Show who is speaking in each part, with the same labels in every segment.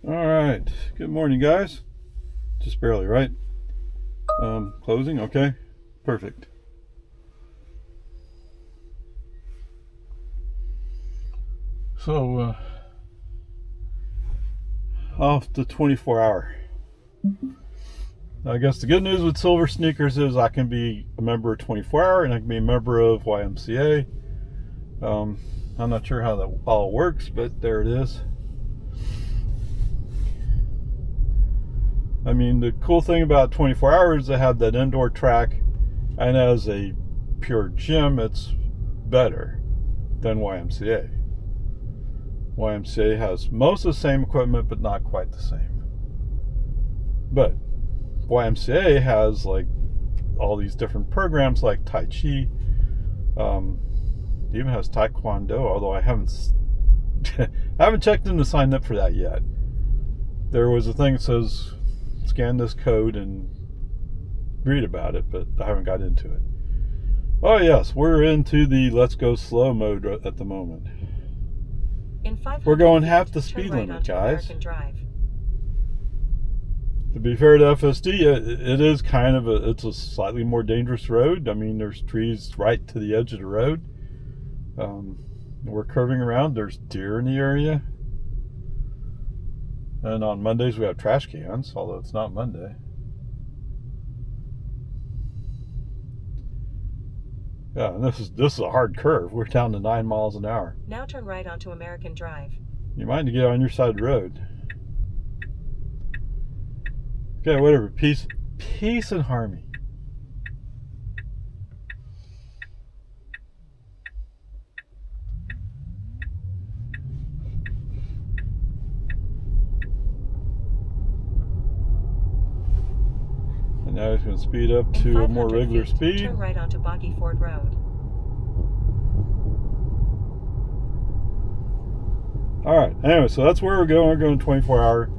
Speaker 1: All right. Good morning, guys. Just barely, right? Closing. Okay. Perfect. So, off the 24-hour. I guess the good news with Silver Sneakers is I can be a member of 24-hour and I can be a member of YMCA. I'm not sure how that all works, but there it is. I mean, the cool thing about 24 hours, they have that indoor track, and as a pure gym, it's better than YMCA. YMCA has most of the same equipment, but not quite the same. But YMCA has like all these different programs like TaiChi. It even has Taekwondo, although I haven't checked in to sign up for that yet. There was a thing that says scan this code and read about it, but I haven't got into it. Oh yes, we're into the let's go slow mode at the moment. We're going half the speed limit, guys. To be fair to FSD, it is kind of it's a slightly more dangerous road. I mean, there's trees right to the edge of the road. We're curving around. There's deer in the area. And on Mondays we have trash cans, although it's not Monday. Yeah, and this is a hard curve. We're down to 9 miles an hour.
Speaker 2: Now turn right onto American Drive.
Speaker 1: You might need to get on your side of the road. Okay, whatever. Peace and harmony. And now he's going to speed up to a more regular speed.
Speaker 2: Turn right onto Boggy Ford Road.
Speaker 1: All right. Anyway, so that's where we're going. We're going 24-hour.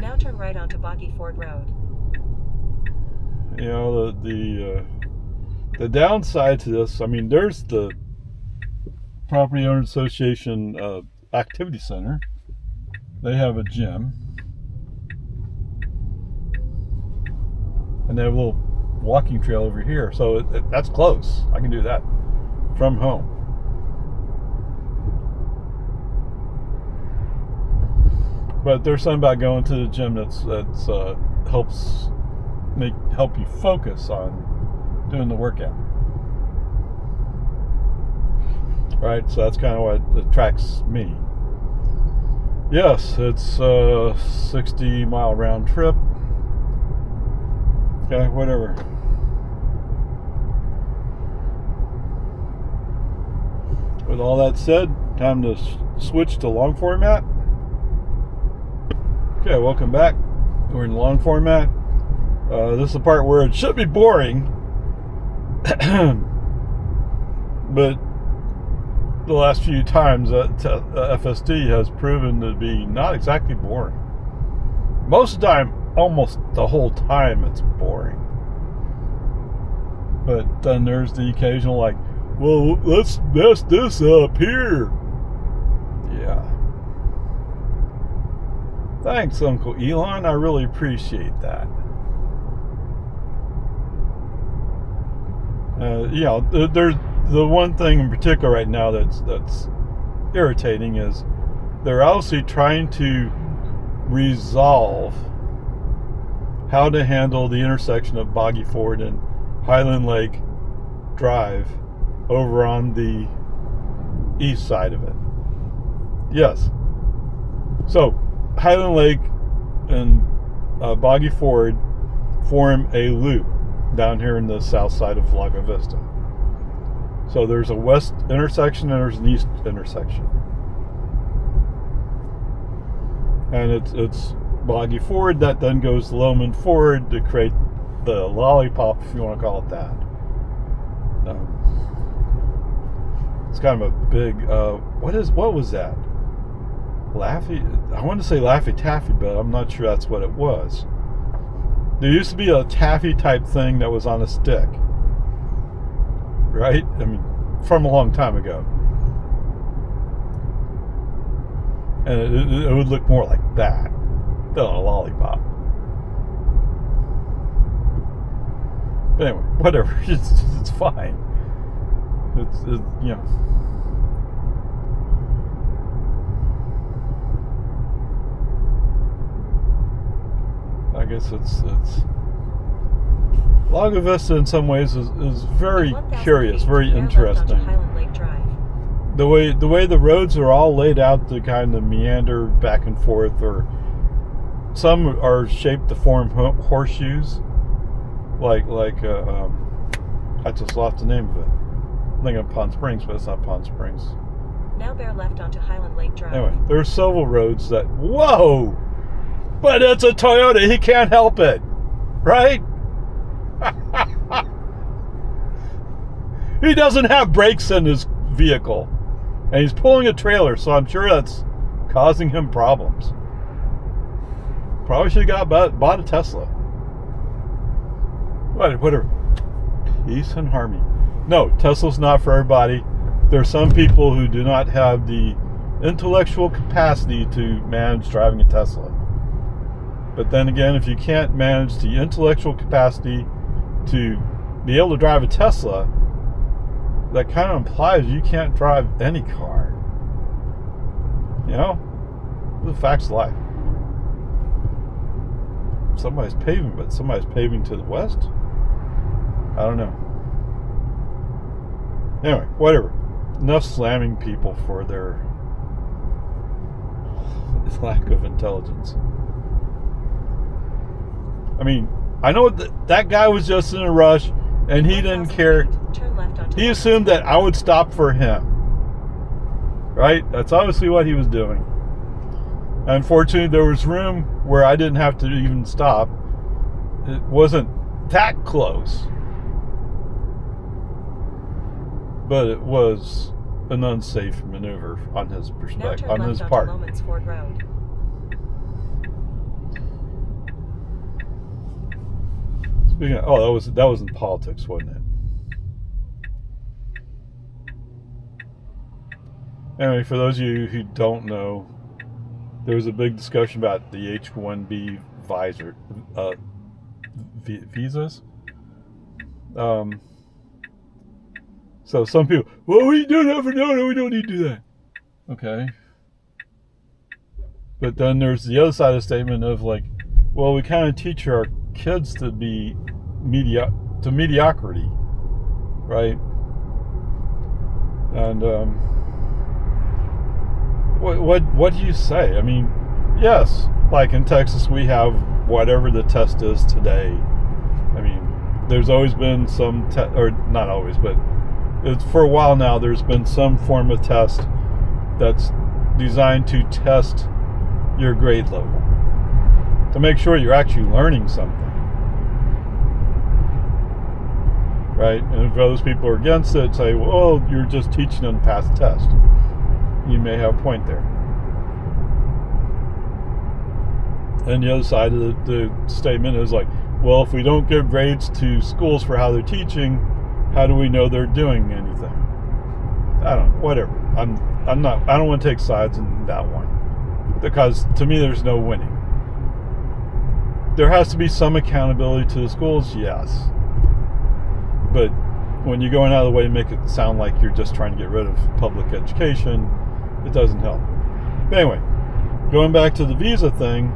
Speaker 2: Now turn right onto Boggy Ford Road.
Speaker 1: You know, the downside to this, I mean, there's the Property Owners Association Activity Center. They have a gym. And they have a little walking trail over here. So that's close. I can do that from home. But there's something about going to the gym that's help you focus on doing the workout. Right? So that's kind of what attracts me. Yes, it's a 60-mile round trip. Okay, whatever. With all that said, time to switch to long format. Okay, welcome back. We're in long format. This is the part where it should be boring, but the last few times FSD has proven to be not exactly boring. Most of the time, almost the whole time, it's boring. But then there's the occasional like, well, let's mess this up here. Yeah. Thanks, Uncle Elon. I really appreciate that. You know, there's the one thing in particular right now that's irritating is they're obviously trying to resolve how to handle the intersection of Boggy Ford and Highland Lake Drive over on the east side of it. Yes. So Highland Lake and Boggy Ford form a loop down here in the south side of Lago Vista. So there's a west intersection and there's an east intersection. And it's Boggy Ford that then goes to Loman Ford to create the lollipop, if you want to call it that. It's kind of a big, what was that? I wanted to say Laffy Taffy, but I'm not sure that's what it was. There used to be a taffy type thing that was on a stick. Right? I mean, from a long time ago. And it would look more like that than a lollipop. But anyway, whatever. It's fine. It's you know. I guess it's Lago Vista in some ways is very curious, very interesting.
Speaker 2: Highland Lake Drive.
Speaker 1: The way the roads are all laid out to kind of meander back and forth, or some are shaped to form horseshoes, like I just lost the name of it. I'm thinking of Palm Springs, but it's not Palm Springs.
Speaker 2: Now bear left onto Highland Lake Drive.
Speaker 1: Anyway, there's several roads that, whoa, but it's a Toyota. He can't help it, right? He doesn't have brakes in his vehicle, and he's pulling a trailer, so I'm sure that's causing him problems. Probably should have bought a Tesla. Whatever. Peace and harmony. No, Tesla's not for everybody. There are some people who do not have the intellectual capacity to manage driving a Tesla. But then again, if you can't manage the intellectual capacity to be able to drive a Tesla, that kind of implies you can't drive any car. You know? The fact's of life. Somebody's paving, but somebody's paving to the west? I don't know. Anyway, whatever. Enough slamming people for their lack of intelligence. I mean, I know that guy was just in a rush, and he didn't care.
Speaker 2: Turn left onto
Speaker 1: He assumed that I would stop for him. Right? That's obviously what he was doing. Unfortunately, there was room where I didn't have to even stop. It wasn't that close. But it was an unsafe maneuver on his perspective, on his part.
Speaker 2: Loman's Ford Road.
Speaker 1: Speaking of, that was in politics, wasn't it? Anyway, for those of you who don't know, there was a big discussion about the H1B visas. So some people, well, we don't have to know, we don't need to do that. Okay. But then there's the other side of the statement of like, well, we kind of teach our kids to be mediocrity, right? And what do you say? I mean, yes, like in Texas, we have whatever the test is today. I mean, there's always been some or not always, but it's for a while now. There's been some form of test that's designed to test your grade level, to make sure you're actually learning something, right? And if those people are against it, say, well, you're just teaching them to pass the test. You may have a point there. And the other side of the statement is like, well, if we don't give grades to schools for how they're teaching, how do we know they're doing anything? I don't know, whatever. I don't want to take sides in that one, because to me there's no winning. There has to be some accountability to the schools, yes. But when you're going out of the way to make it sound like you're just trying to get rid of public education, it doesn't help. But anyway, going back to the visa thing,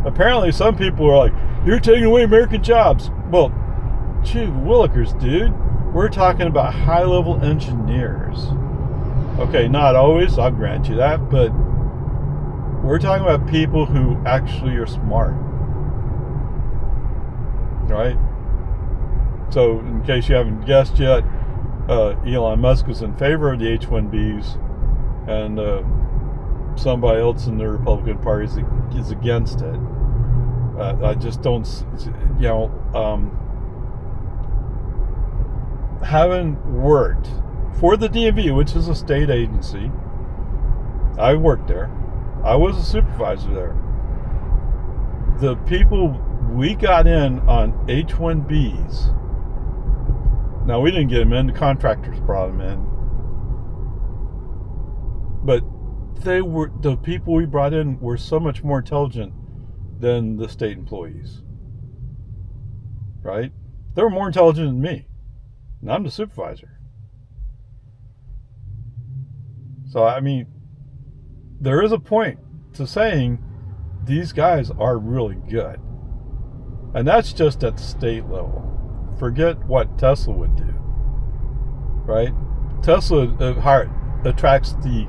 Speaker 1: apparently some people are like, you're taking away American jobs. Well, gee willikers, dude. We're talking about high-level engineers. Okay, not always, I'll grant you that, but we're talking about people who actually are smart. Right? So, in case you haven't guessed yet, Elon Musk is in favor of the H1Bs, and somebody else in the Republican Party is against it. I just don't, having worked for the DMV, which is a state agency, I worked there. I was a supervisor there. The people we got in on H1Bs, now we didn't get them in, the contractors brought them in, but the people we brought in were so much more intelligent than the state employees. Right? They were more intelligent than me. And I'm the supervisor. So, I mean, there is a point to saying these guys are really good. And that's just at the state level. Forget what Tesla would do. Right? Tesla attracts the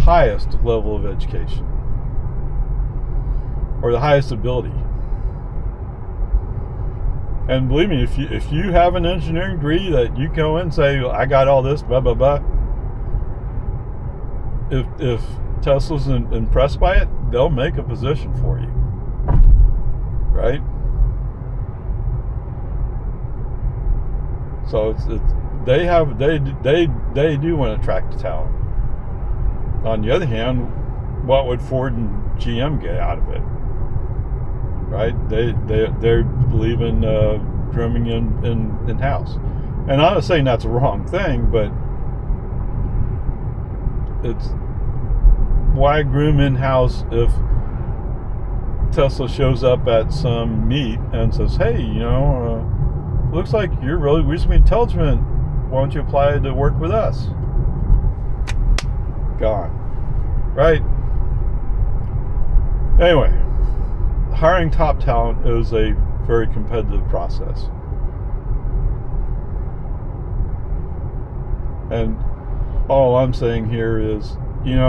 Speaker 1: highest level of education. Or the highest ability. And believe me, if you have an engineering degree that you go in and say, I got all this, blah, blah, blah. If Tesla's impressed by it, they'll make a position for you. Right? So they do want to attract talent. On the other hand, what would Ford and GM get out of it? Right? They believe in grooming in house, and I'm not saying that's a wrong thing, but it's why groom in house if Tesla shows up at some meet and says, "Hey, looks like you're really reasonably intelligent. Why don't you apply to work with us?" Gone. Right? Anyway, hiring top talent is a very competitive process. And all I'm saying here is, you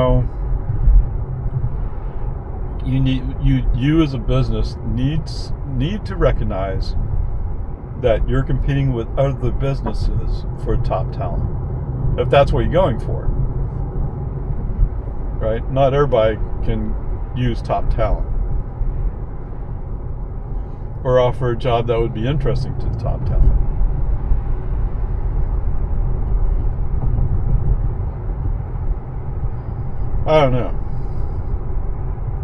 Speaker 1: as a business need to recognize that you're competing with other businesses for top talent. If that's what you're going for. Right? Not everybody can use top talent. Or offer a job that would be interesting to the top talent. I don't know.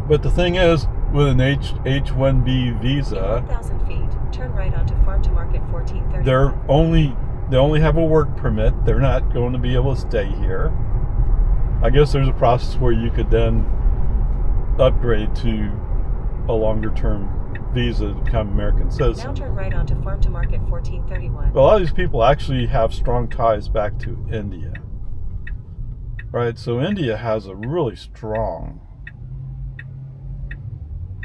Speaker 1: But the thing is, with an H1B visa,
Speaker 2: 1,000 feet, turn right onto Farm to Market 1430.
Speaker 1: They only have a work permit. They're not going to be able to stay here. I guess there's a process where you could then upgrade to a longer term visa to become American citizens.
Speaker 2: Now turn right onto Farm to Market 1431.
Speaker 1: But a lot of these people actually have strong ties back to India. Right? So India has a really strong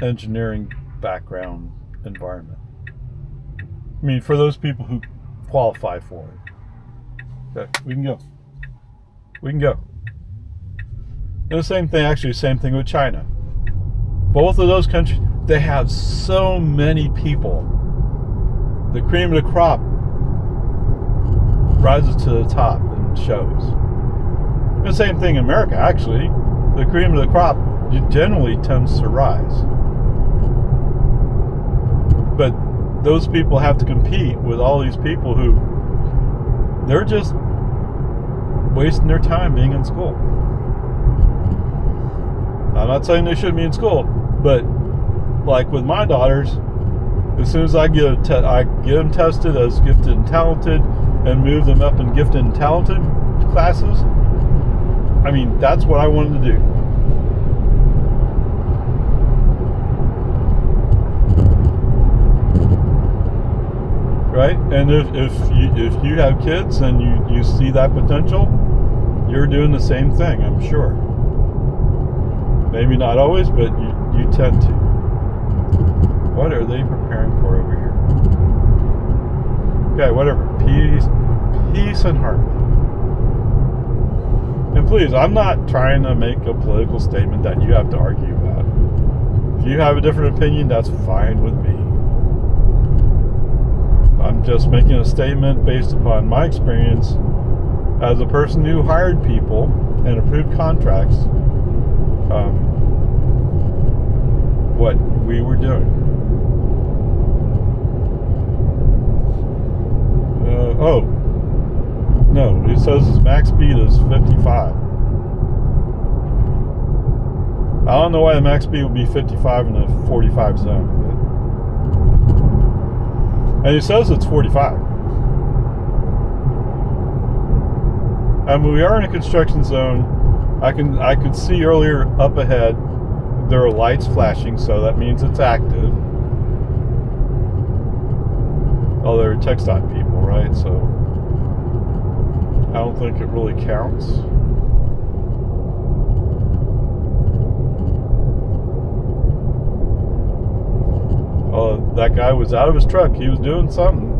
Speaker 1: engineering background environment. I mean, for those people who qualify for it. Okay, we can go. And the same thing with China. Both of those countries, they have so many people. The cream of the crop rises to the top and shows. And the same thing in America, actually. The cream of the crop generally tends to rise. But those people have to compete with all these people who, they're just wasting their time being in school. I'm not saying they shouldn't be in school, but like with my daughters, as soon as I get them tested as gifted and talented and move them up in gifted and talented classes, I mean, that's what I wanted to do. Right? And if you have kids and you see that potential, you're doing the same thing, I'm sure. Maybe not always, but you tend to. What are they preparing for over here? Okay, whatever. Peace and harmony. And please, I'm not trying to make a political statement that you have to argue about. If you have a different opinion, that's fine with me. I'm just making a statement based upon my experience as a person who hired people and approved contracts. What we were doing. No, it says his max speed is 55. I don't know why the max speed would be 55 in a 45 zone. But... And it says it's 45. And we are in a construction zone. I could see earlier up ahead there are lights flashing, so that means it's active. Oh, they're TxDOT people, right? So I don't think it really counts. Oh, that guy was out of his truck. He was doing something.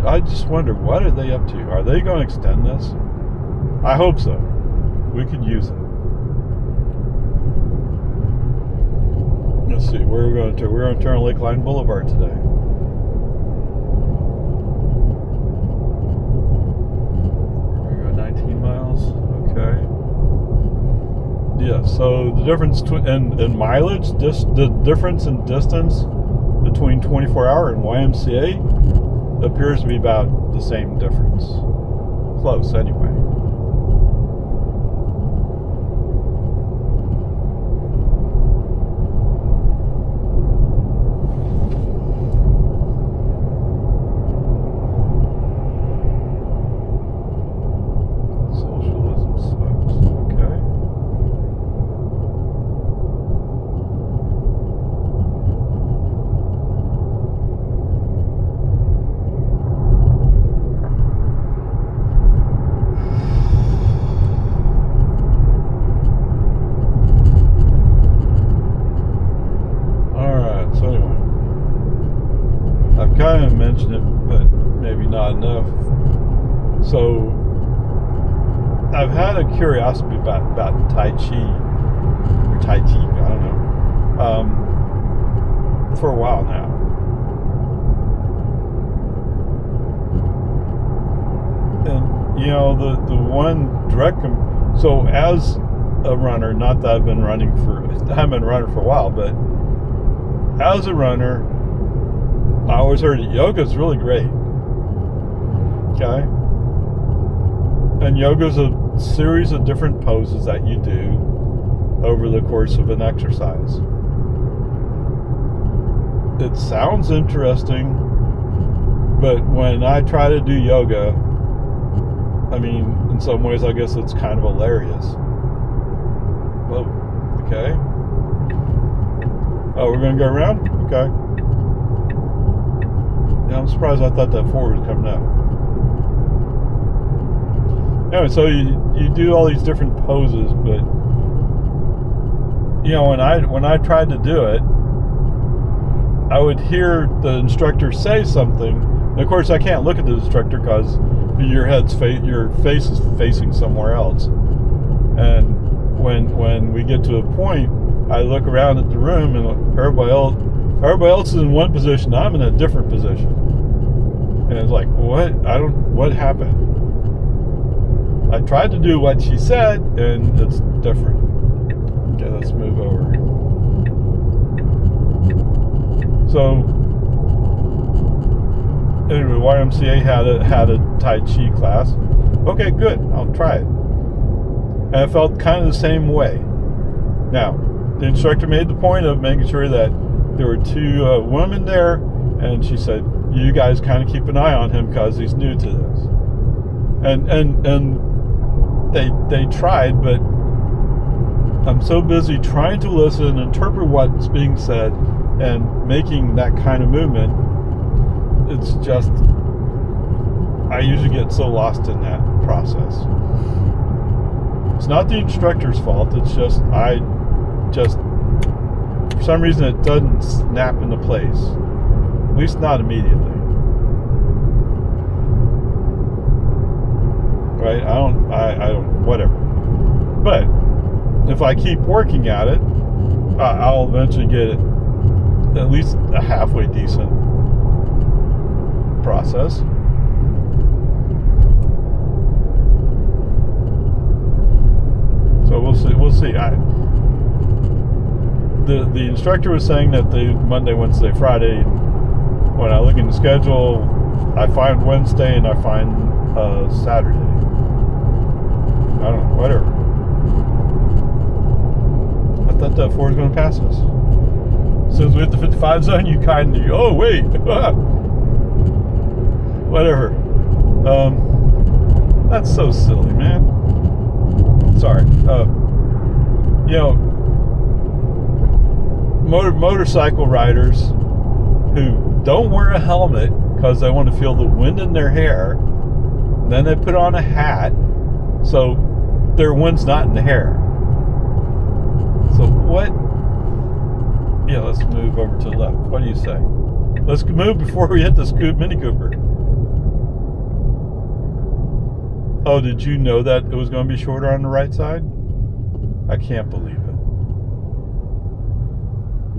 Speaker 1: I just wonder, what are they up to? Are they going to extend this? I hope so. We could use it. Let's see, where are we going to? We're going to turn on Lakeline Boulevard today. We're going 19 miles. Okay. Yeah, so the difference in mileage, the difference in distance between 24-hour and YMCA appears to be about the same difference. Close, anyway. Socialism sucks. Okay. Kind of mentioned it, but maybe not enough. So I've had a curiosity about TaiChi or TaiChi, I don't know, for a while now. And you know, the one direct so as a runner, not that I haven't been running for a while, but as a runner, I always heard yoga's really great. Okay? And yoga's a series of different poses that you do over the course of an exercise. It sounds interesting, but when I try to do yoga, I mean, in some ways I guess it's kind of hilarious. Whoa. Okay. Oh, we're going to go around? Okay. Yeah, I'm surprised. I thought that forward was coming up. Anyway, so you do all these different poses, but you know, when I tried to do it, I would hear the instructor say something. And of course, I can't look at the instructor because your face is facing somewhere else. And when we get to a point, I look around at the room and everybody else is in one position. I'm in a different position. And it's like, what happened? I tried to do what she said, and it's different. Okay, let's move over. So, anyway, YMCA had a TaiChi class. Okay, good. I'll try it. And I felt kind of the same way. Now, the instructor made the point of making sure that there were two women there, and she said, you guys kind of keep an eye on him because he's new to this. And they tried, but I'm so busy trying to listen, interpret what's being said, and making that kind of movement. It's just, I usually get so lost in that process. It's not the instructor's fault. It's just, for some reason it doesn't snap into place. At least not immediately. Right? I don't, whatever. But if I keep working at it, I'll eventually get it at least a halfway decent process. So we'll see. The instructor was saying that the Monday, Wednesday, Friday. When I look in the schedule, I find Wednesday and I find Saturday. I don't know, whatever. I thought that Ford was going to pass us. As soon as we hit the 55 zone, you kind of, oh wait, whatever. That's so silly, man. Sorry. You know, motorcycle riders who don't wear a helmet because they want to feel the wind in their hair, then they put on a hat so their wind's not in the hair. So what? Yeah, let's move over to the left. What do you say? Let's move before we hit this Mini Cooper. Oh, did you know that it was going to be shorter on the right side? I can't believe it.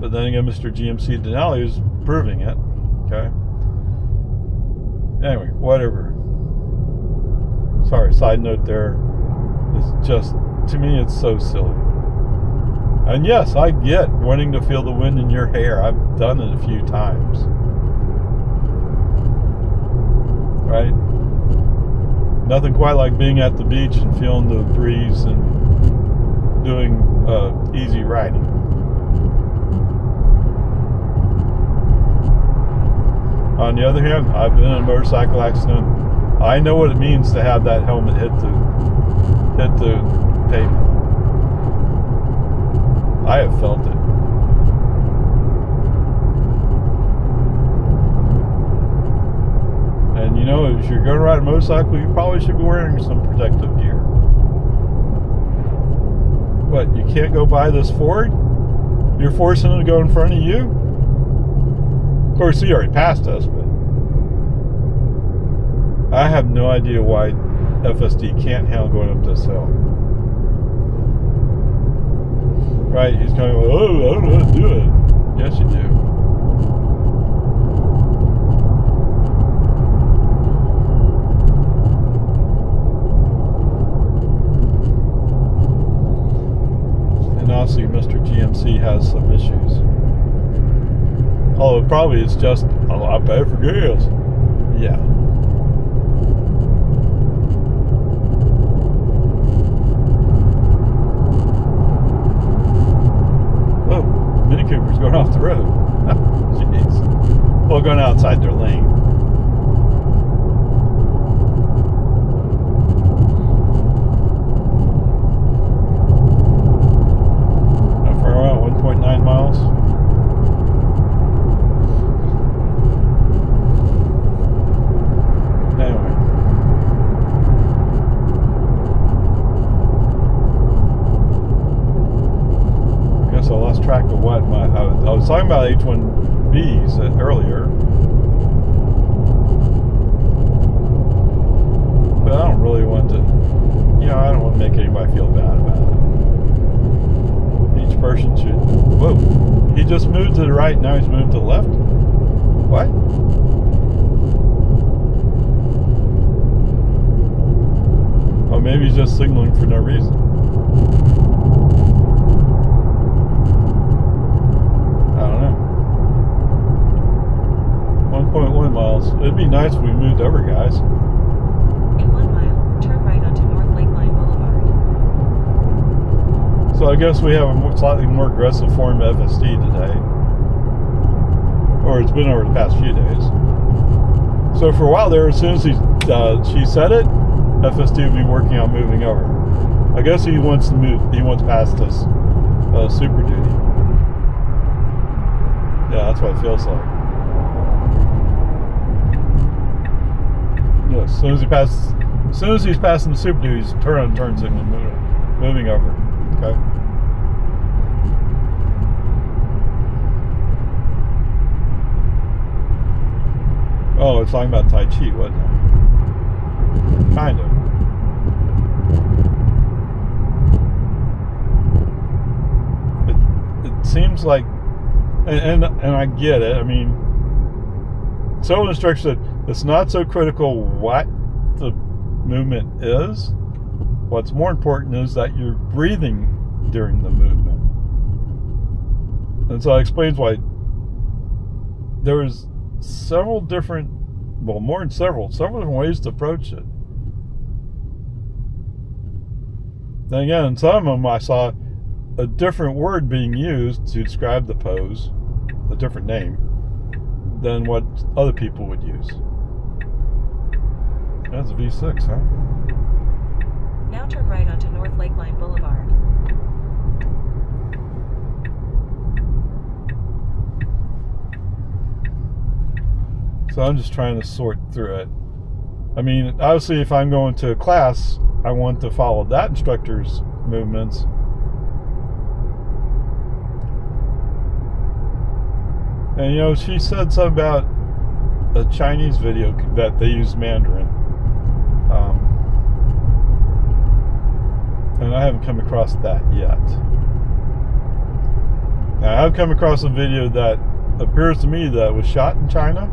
Speaker 1: But then again, Mr. GMC Denali is proving it. Okay. Anyway, whatever. Sorry, side note there. It's just, to me, it's so silly. And yes, I get wanting to feel the wind in your hair. I've done it a few times. Right? Nothing quite like being at the beach and feeling the breeze and doing easy riding. On the other hand, I've been in a motorcycle accident. I know what it means to have that helmet hit the pavement. I have felt it. And you know, if you're going to ride a motorcycle, you probably should be wearing some protective gear. What, you can't go by this Ford? You're forcing him to go in front of you? Of course, he already passed us, but I have no idea why FSD can't handle going up this hill. Right, he's kind of like, oh, I don't know how to do it. Yes, you do. And obviously, Mr. GMC has some issues. Although probably it's just a lot better for gas. Yeah. Mini Cooper's going off the road. Jeez. Well, going outside their lane. How far out? 1.9 miles. Anyway. I lost track of what I was talking about H1Bs earlier, but I don't really want to, I don't want to make anybody feel bad about it. Each person should. Whoa, he just moved to the right, now he's moved to the left. What? Oh, maybe he's just signaling for no reason. It'd be nice if we moved over, guys.
Speaker 2: In 1 mile, turn right onto North Lakeline Boulevard.
Speaker 1: So I guess we have a slightly more aggressive form of FSD today. Or it's been over the past few days. So for a while there, as soon as she said it, FSD would be working on moving over. I guess he wants to move, he wants past this Super Duty. Yeah, that's what it feels like. Yeah, as soon as he's passing the Super Duty, he's turn signal moving over. Okay. Oh, it's talking about TaiChi, wasn't it? Kind of. It seems like, and I get it. I mean, several instructors said it's not so critical what the movement is. What's more important is that you're breathing during the movement. And so it explains why there was several different, well, more than several different ways to approach it. Then again, in some of them I saw a different word being used to describe the pose, a different name, than what other people would use. That's a V6, huh?
Speaker 2: Now turn right onto North Lakeline Boulevard.
Speaker 1: So I'm just trying to sort through it. I mean, obviously, if I'm going to a class, I want to follow that instructor's movements. And you know, she said something about a Chinese video that they use Mandarin. And I haven't come across that yet. Now, I have come across a video that appears to me that was shot in China.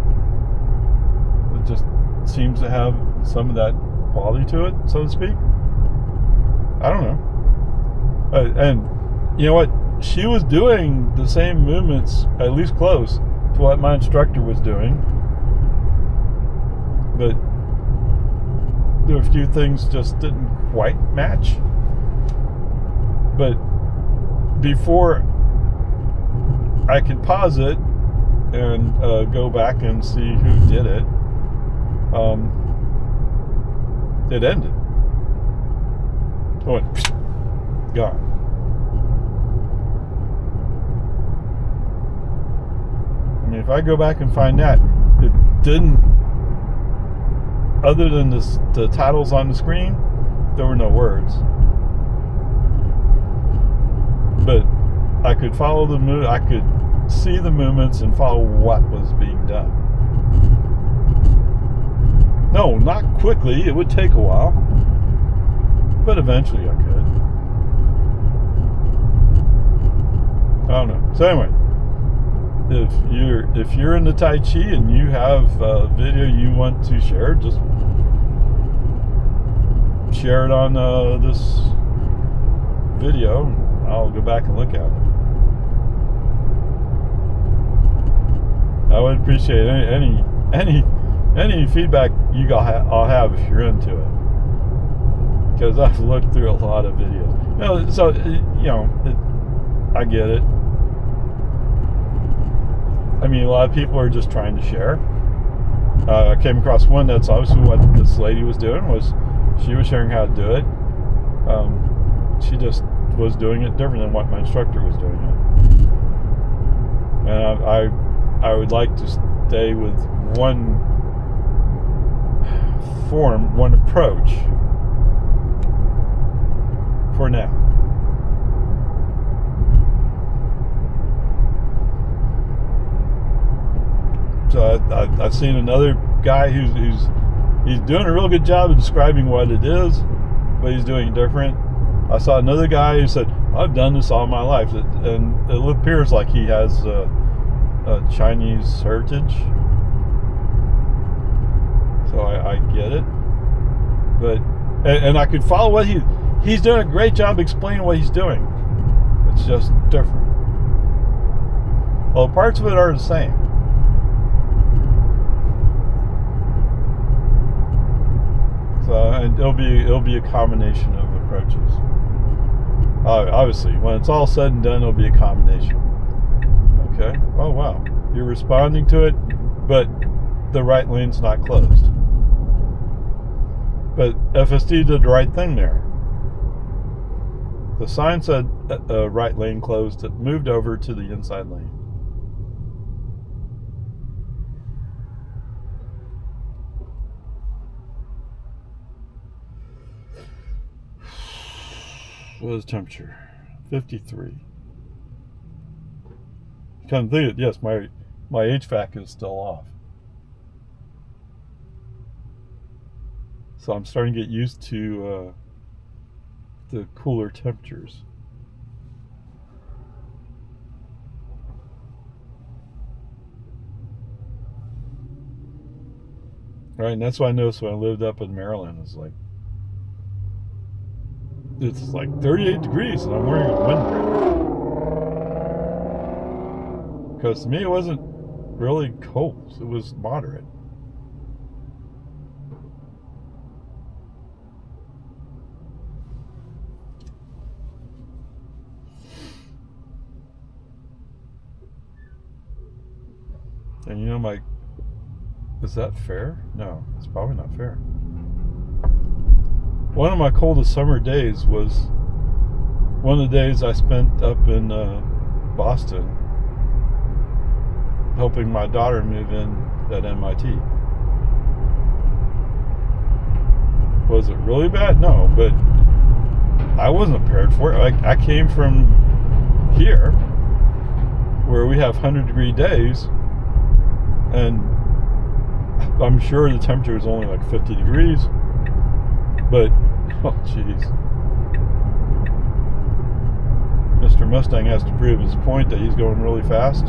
Speaker 1: It just seems to have some of that quality to it, so to speak. I don't know. And you know what? She was doing the same movements, at least close to what my instructor was doing. But there were a few things just didn't quite match. But before I could pause it and go back and see who did it, it ended. It went gone. I mean, if I go back and find that, it didn't, other than the titles on the screen, there were no words. But I could follow the move. I could see the movements and follow what was being done. No, not quickly. It would take a while, but eventually I could. I don't know. So anyway, if you're into Tai Chi and you have a video you want to share, just share it on this video. I'll go back and look at it. I would appreciate any feedback I'll have if you're into it, because I've looked through a lot of videos. You know, so you know, I get it. I mean, a lot of people are just trying to share. I came across one that's obviously what this lady was doing. She was sharing how to do it. She just was doing it different than what my instructor was doing it. And I would like to stay with one form, one approach for now. So I've seen another guy who's doing a real good job of describing what it is, but he's doing it different. I saw another guy who said, I've done this all my life, and it appears like he has a Chinese heritage, so I get it. But and I could follow what he's doing a great job explaining what he's doing. It's just different. Well, parts of it are the same. So and it'll be a combination of approaches. Obviously, when it's all said and done, it'll be a combination. Okay. Oh wow, you're responding to it, but the right lane's not closed. But FSD did the right thing there. The sign said right lane closed. It moved over to the inside lane. What is temperature? 53. Come think it, yes, my HVAC is still off. So I'm starting to get used to the cooler temperatures. All right, and that's what I noticed when I lived up in Maryland. It's like 38 degrees and I'm wearing a windbreaker. Because to me it wasn't really cold, it was moderate. And you know, is that fair? No, it's probably not fair. one of my coldest summer days was one of the days I spent up in Boston helping my daughter move in at MIT. Was it really bad? No, but I wasn't prepared for it. I came from here where we have 100-degree days, and I'm sure the temperature is only like 50 degrees, but oh jeez, Mr. Mustang has to prove his point that he's going really fast.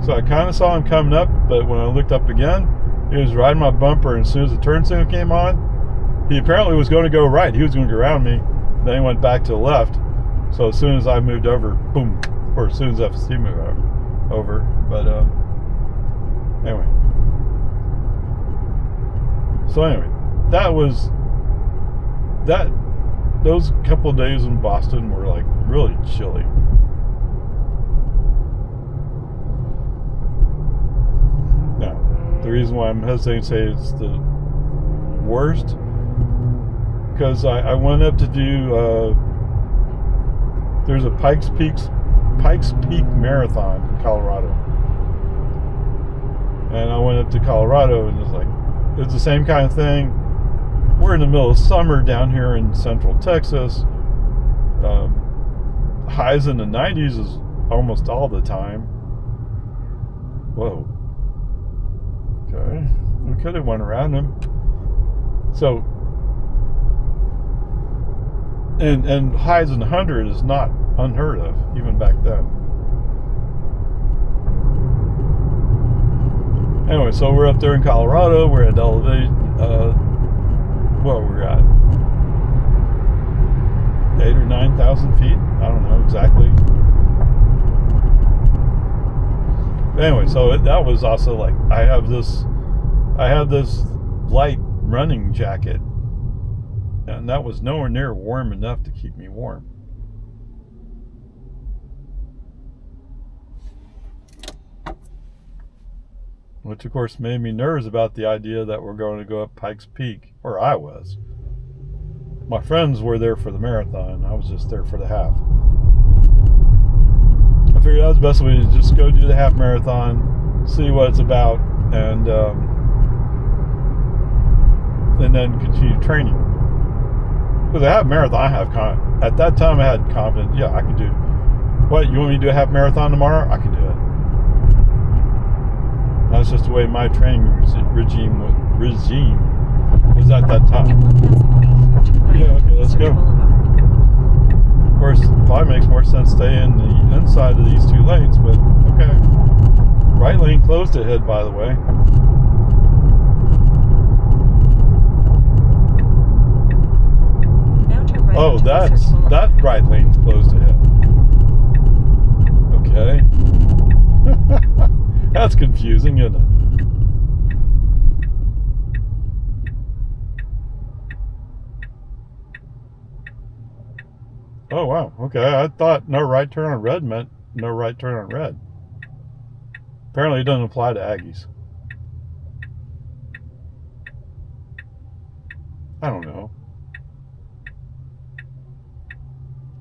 Speaker 1: So I kind of saw him coming up, but when I looked up again, he was riding my bumper, and as soon as the turn signal came on, he apparently was going to go right. He was going to go around me. Then he went back to the left. So as soon as I moved over, boom, or as soon as FSD moved over. But anyway. So anyway, those couple of days in Boston were like really chilly. Now, the reason why I'm hesitating to say it's the worst, because I went up to do there's a Pikes Peak Marathon in Colorado, and I went up to Colorado, and it's the same kind of thing. We're in the middle of summer down here in central Texas. Highs in the 90s is almost all the time. Whoa. Okay, we could have went around him. So, and highs in the 100 is not unheard of, even back then. Anyway, so we're up there in Colorado. We're at elevation. We're at 8,000 or 9,000 feet. I don't know exactly. Anyway, so that was also like I have this light running jacket, and that was nowhere near warm enough to keep me warm. Which of course made me nervous about the idea that we're going to go up Pikes Peak, or I was. My friends were there for the marathon. I was just there for the half. I figured that was the best way to just go do the half marathon, see what it's about, and then continue training. Because the half marathon, at that time I had confidence. Yeah, I could do. What, you want me to do a half marathon tomorrow? I can do it. That's just the way my training regime was at that time. Yeah, okay, let's go. Of course, it probably makes more sense to stay in the inside of these two lanes, but okay. Right lane closed ahead, by the way. Oh, that right lane's closed ahead. Okay. That's confusing, isn't it? Oh, wow. Okay, I thought no right turn on red meant no right turn on red. Apparently it doesn't apply to Aggies. I don't know.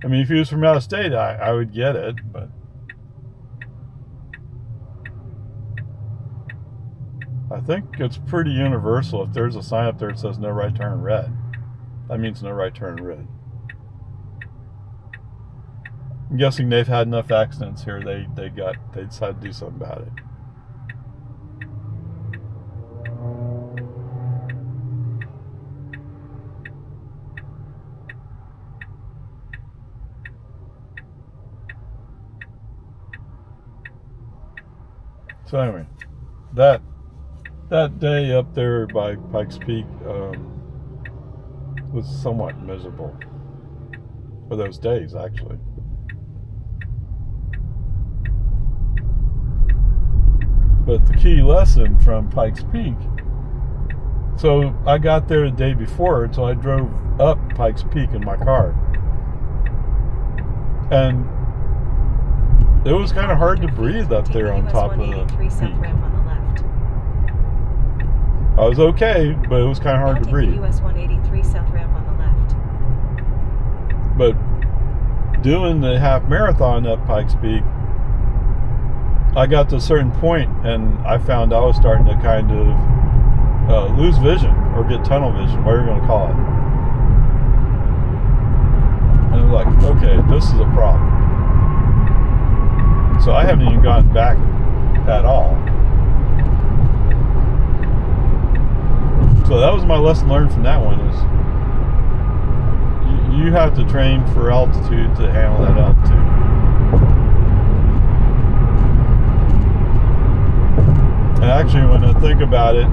Speaker 1: I mean, if he was from out of state, I would get it, but I think it's pretty universal. If there's a sign up there that says no right turn red, that means no right turn red. I'm guessing they've had enough accidents here. They decided to do something about it. So anyway, that day up there by Pikes Peak was somewhat miserable. For those days, actually. But the key lesson from Pikes Peak, so I got there the day before, so I drove up Pikes Peak in my car. And it was kind of hard to breathe up there on top of the peak. I was okay, but it was kind of hard
Speaker 2: Now
Speaker 1: to
Speaker 2: take
Speaker 1: breathe.
Speaker 2: the US 183 south ramp on the left.
Speaker 1: But doing the half marathon up Pikes Peak, I got to a certain point and I found I was starting to kind of lose vision or get tunnel vision, whatever you're going to call it. And I'm like, okay, this is a problem. So I haven't even gotten back at all. So that was my lesson learned from that one, is you have to train for altitude to handle that altitude. And actually, when I think about it,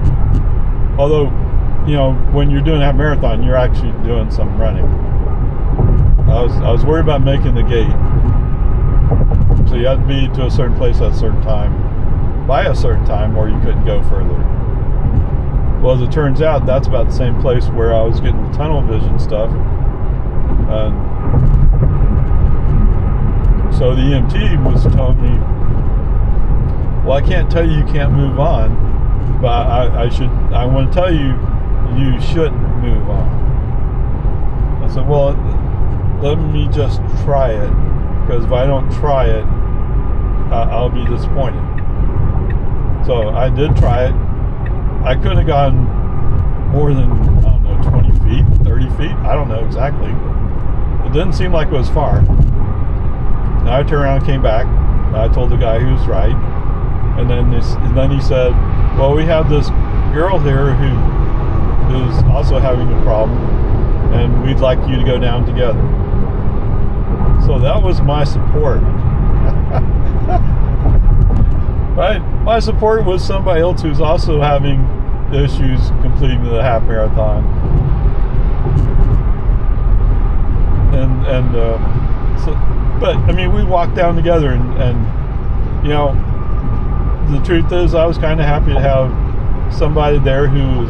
Speaker 1: although, you know, when you're doing that marathon, you're actually doing some running. I was worried about making the gate. So you had to be to a certain place at a certain time, by a certain time, or you couldn't go further. Well, as it turns out, that's about the same place where I was getting the tunnel vision stuff. So the EMT was telling me, well, I can't tell you can't move on, but I want to tell you shouldn't move on. I said, well, let me just try it, because if I don't try it, I'll be disappointed. So I did try it. I couldn't have gone more than, I don't know, 20 feet, 30 feet. I don't know exactly, but it didn't seem like it was far. Now I turned around and came back. I told the guy he was right. And then he said, well, we have this girl here who is also having a problem, and we'd like you to go down together. So that was my support. Right? My support was somebody else who's also having issues completing the half marathon. But I mean, we walked down together, and you know, the truth is, I was kind of happy to have somebody there who was,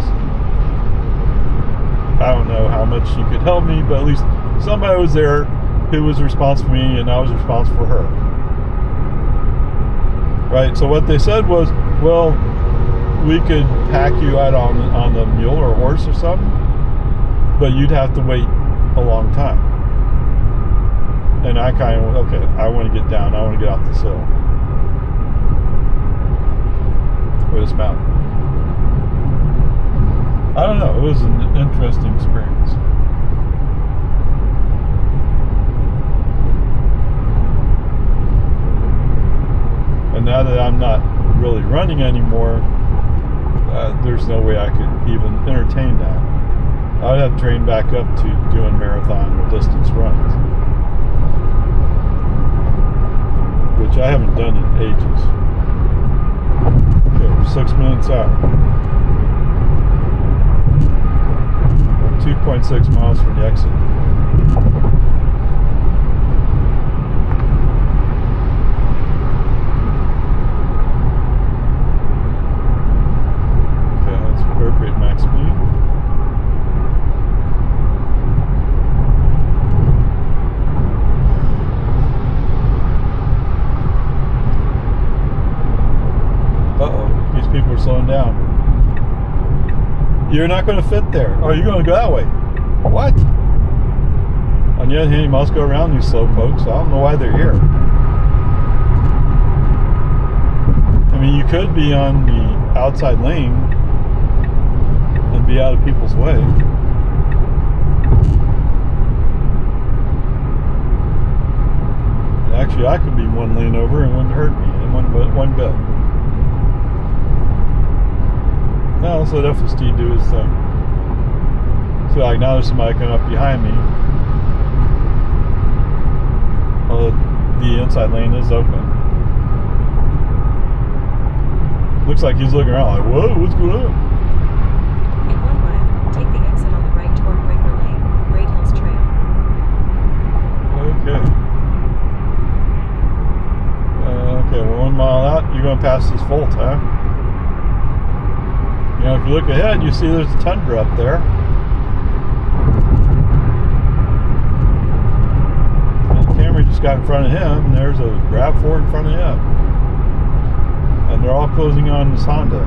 Speaker 1: I don't know how much she could help me, but at least somebody was there who was responsible for me, and I was responsible for her. Right? So what they said was, well, we could pack you out on the mule or horse or something, but you'd have to wait a long time. And I kind of, okay, I want to get down. I want to get off this hill. Or this mountain. I don't know. It was an interesting experience. And now that I'm not really running anymore, there's no way I could even entertain that. I would have to train back up to doing marathon distance runs, which I haven't done in ages. Okay, we're 6 minutes out. We're 2.6 miles from the exit. Okay, that's appropriate max speed. People are slowing down. You're not going to fit there. Oh, you're going to go that way. What? On the other hand, you must go around these slow pokes. I don't know why they're here. I mean, you could be on the outside lane and be out of people's way. Actually, I could be one lane over and it wouldn't hurt me in one bit. Now let's let FSD do his thing. So like now there's somebody coming up behind me. Well, the inside lane is open. Looks like he's looking around like, whoa, what's going on?
Speaker 2: In 1 mile, take the exit on the right toward Breaker Lane, Great Hills Trail.
Speaker 1: Okay. Okay, we're 1 mile out. You're going to pass this Volt, huh? You know, if you look ahead, you see there's a Tundra up there. And the camera just got in front of him, and there's a RAV4 in front of him. And they're all closing on this Honda.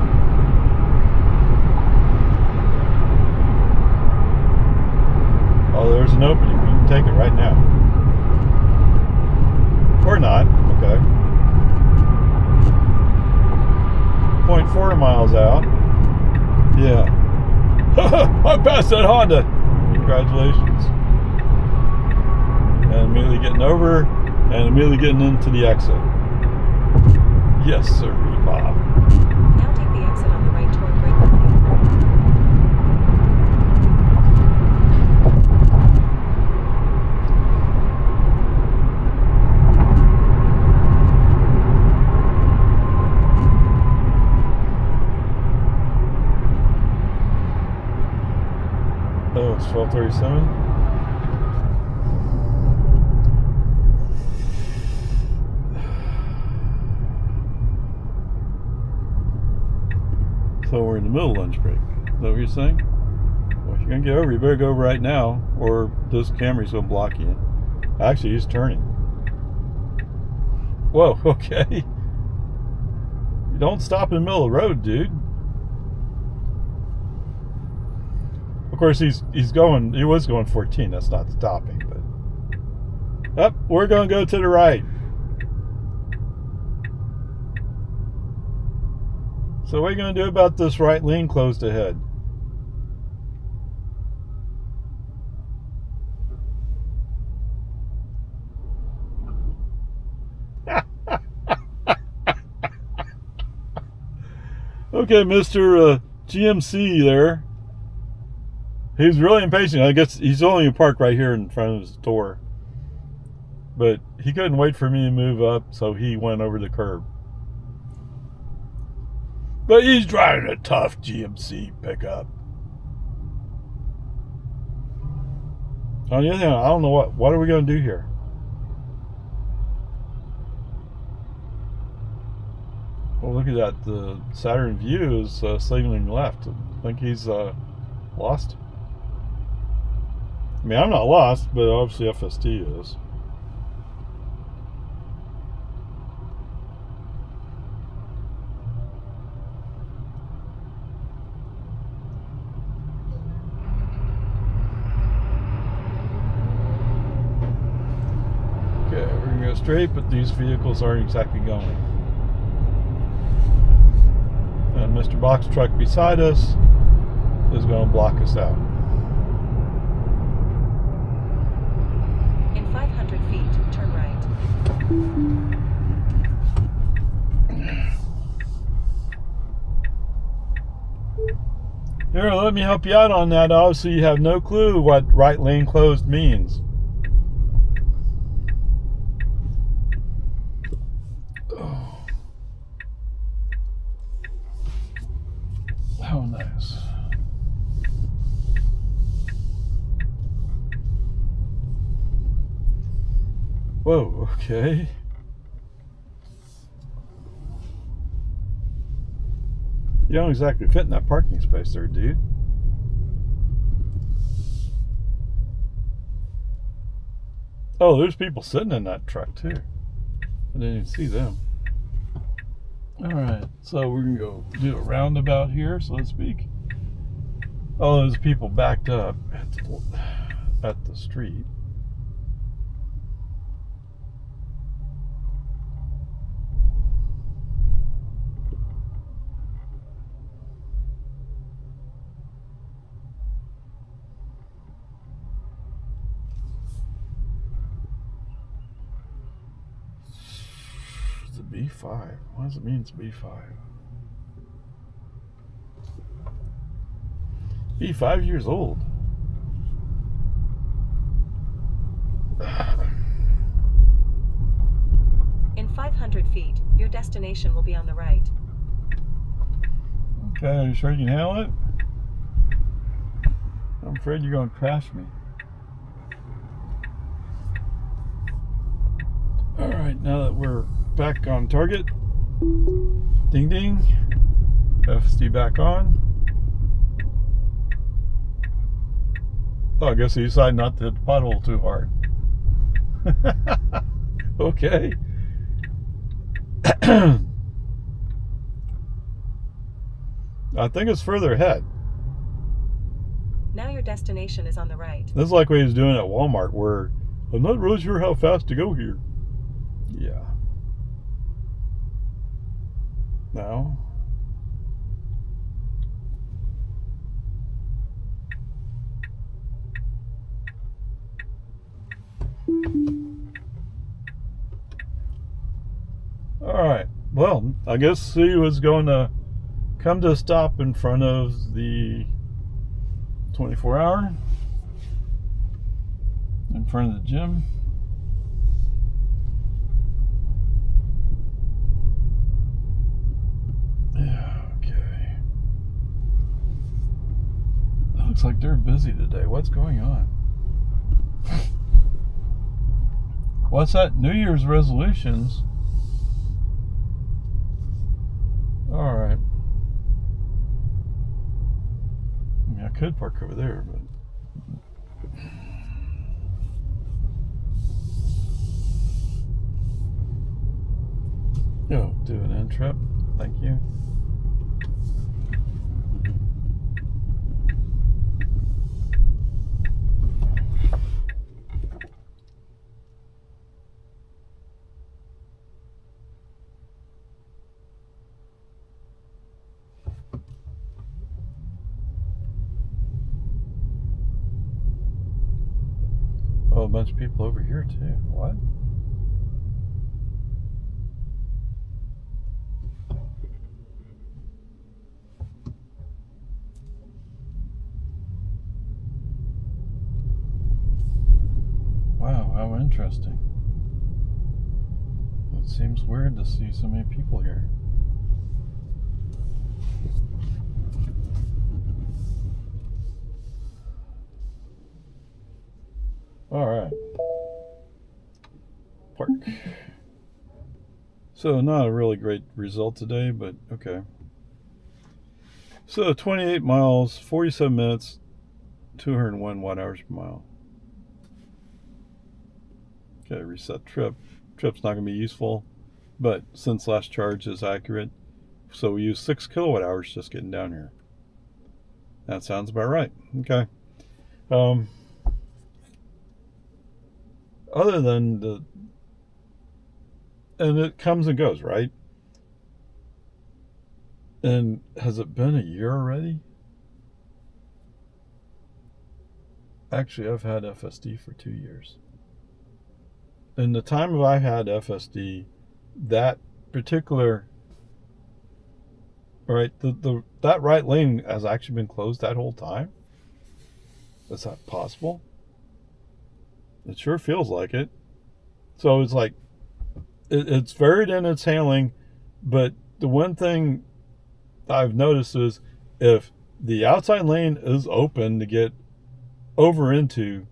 Speaker 1: I passed that Honda. Congratulations. And immediately getting over and immediately getting into the exit. Yes, sir, Bob.
Speaker 2: Now take the exit on the right toward breaker lane.
Speaker 1: Oh, it's 12:37. So we're in the middle of lunch break. Is that what you're saying? Well, if you're gonna get over, you better go right now, or this Camry's gonna block you. Actually, he's turning. Whoa, okay. You don't stop in the middle of the road, dude. Of course, he was going 14. That's not stopping, but up. We're gonna go to the right. So what are you going to do about this right lane closed ahead? Okay, Mr. GMC there. He's really impatient. I guess he's only parked right here in front of his door. But he couldn't wait for me to move up, so he went over the curb. But he's driving a tough GMC pickup. On the other hand, I don't know what are we going to do here? Well, look at that. The Saturn View is signaling left. I think he's lost. I mean, I'm not lost, but obviously FSD is. Okay, we're going to go straight, but these vehicles aren't exactly going. And Mr. Box Truck beside us is going to block us out.
Speaker 2: In 500 feet, turn right.
Speaker 1: Here, let me help you out on that. Obviously, you have no clue what right lane closed means. Oh, nice. Whoa, okay. You don't exactly fit in that parking space there, dude. Oh, there's people sitting in that truck too. I didn't even see them. Alright, so we're going to go do a roundabout here, so to speak. Oh, there's people backed up at the street. It's a B5. What does it mean it's B5? B5 years old.
Speaker 2: In 500 feet, your destination will be on the right.
Speaker 1: Okay, are you sure you can handle it? I'm afraid you're going to crash me. Alright, now that we're back on target. Ding ding. FSD back on. Oh, I guess he decided not to hit the pothole too hard. Okay. I think it's further ahead.
Speaker 2: Now your destination is on the right.
Speaker 1: This is like what he was doing at Walmart, where I'm not really sure how fast to go here. Yeah. Now. Well, I guess he was going to come to a stop in front of the 24-hour, in front of the gym. Yeah, okay. It looks like they're busy today. What's going on? What's that? New Year's resolutions. All right. I mean, I could park over there, but. Oh, do an end trip. Thank you. Oh, a bunch of people over here too. What? Wow, how interesting. It seems weird to see so many people here. All right. Park. So not a really great result today, but okay. So 28 miles, 47 minutes, 201 watt-hours per mile. Okay, reset trip. Trip's not going to be useful, but since last charge is accurate, so we use 6 kilowatt-hours just getting down here. That sounds about right. Okay. Other than the, and it comes and goes, right? And has it been a year already? Actually, I've had FSD for 2 years. In the time I've had FSD, that particular, right, that right lane has actually been closed that whole time? Is that possible? It sure feels like it. So it's like, it's varied in its handling, but the one thing I've noticed is if the outside lane is open to get over into,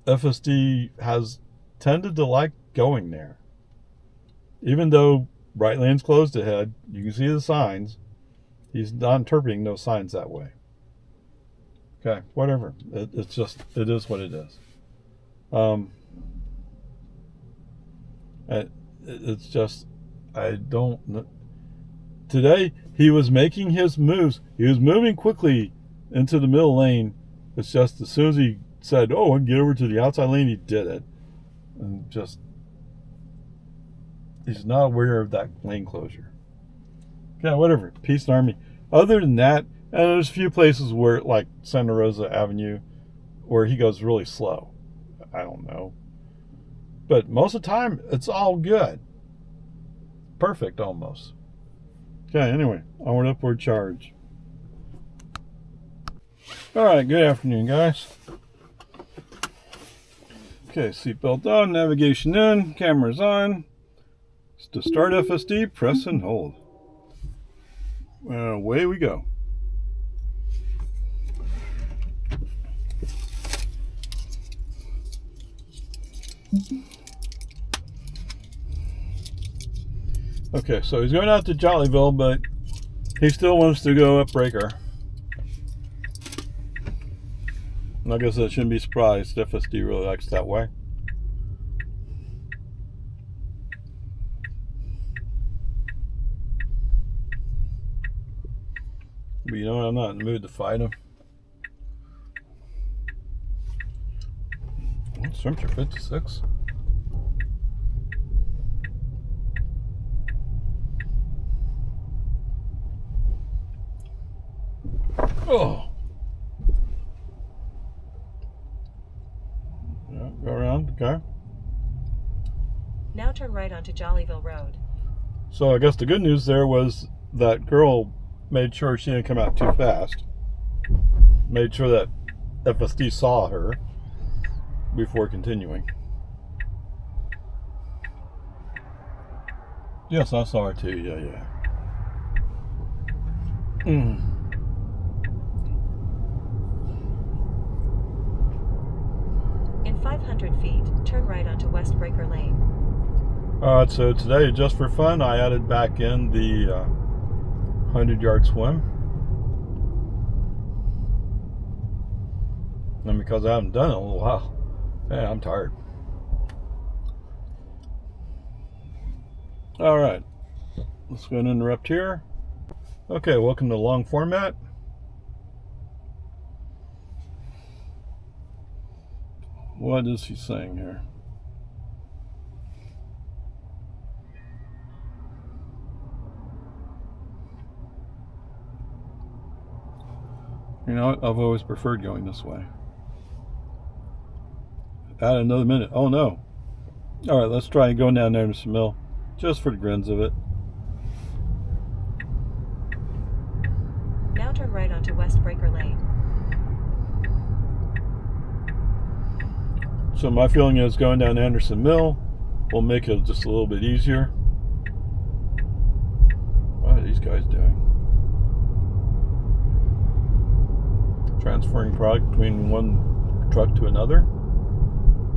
Speaker 1: FSD has tended to like going there. Even though right lane's closed ahead, you can see the signs. He's not interpreting those signs that way. Okay, whatever. It's just, it is what it is. It's just, I don't know. Today, he was making his moves. He was moving quickly into the middle lane. It's just as soon as he said, oh, I can get over to the outside lane, he did it. And just, he's not aware of that lane closure. Okay, whatever. Peace and Army. Other than that, and there's a few places where, like Santa Rosa Avenue, where he goes really slow. I don't know. But most of the time, it's all good. Perfect, almost. Okay, anyway, onward, upward charge. All right, good afternoon, guys. Okay, seatbelt on, navigation in, cameras on. To start FSD, press and hold. Away we go. Okay, so he's going out to Jollyville, but he still wants to go up Breaker. And I guess I shouldn't be surprised. FSD really likes that way. But you know what? I'm not in the mood to fight him. What's temperature? 56? Oh. Yeah, go around, okay.
Speaker 2: Now turn right onto Jollyville Road.
Speaker 1: So I guess the good news there was that girl made sure she didn't come out too fast. Made sure that FSD saw her before continuing. Yes, I saw her too. Yeah.
Speaker 2: In 500 feet, turn right onto West Breaker Lane.
Speaker 1: Alright, so today, just for fun, I added back in the 100-yard swim. And because I haven't done it in a little while, man, I'm tired. Alright, let's go and interrupt here. Okay, welcome to long format. What is he saying here? You know what? I've always preferred going this way. Add another minute. Oh no. Alright, let's try going down there to some mill. Just for the grins of it.
Speaker 2: Now turn right onto West Breaker Lane.
Speaker 1: So my feeling is going down Anderson Mill will make it just a little bit easier. What are these guys doing? Transferring product between one truck to another.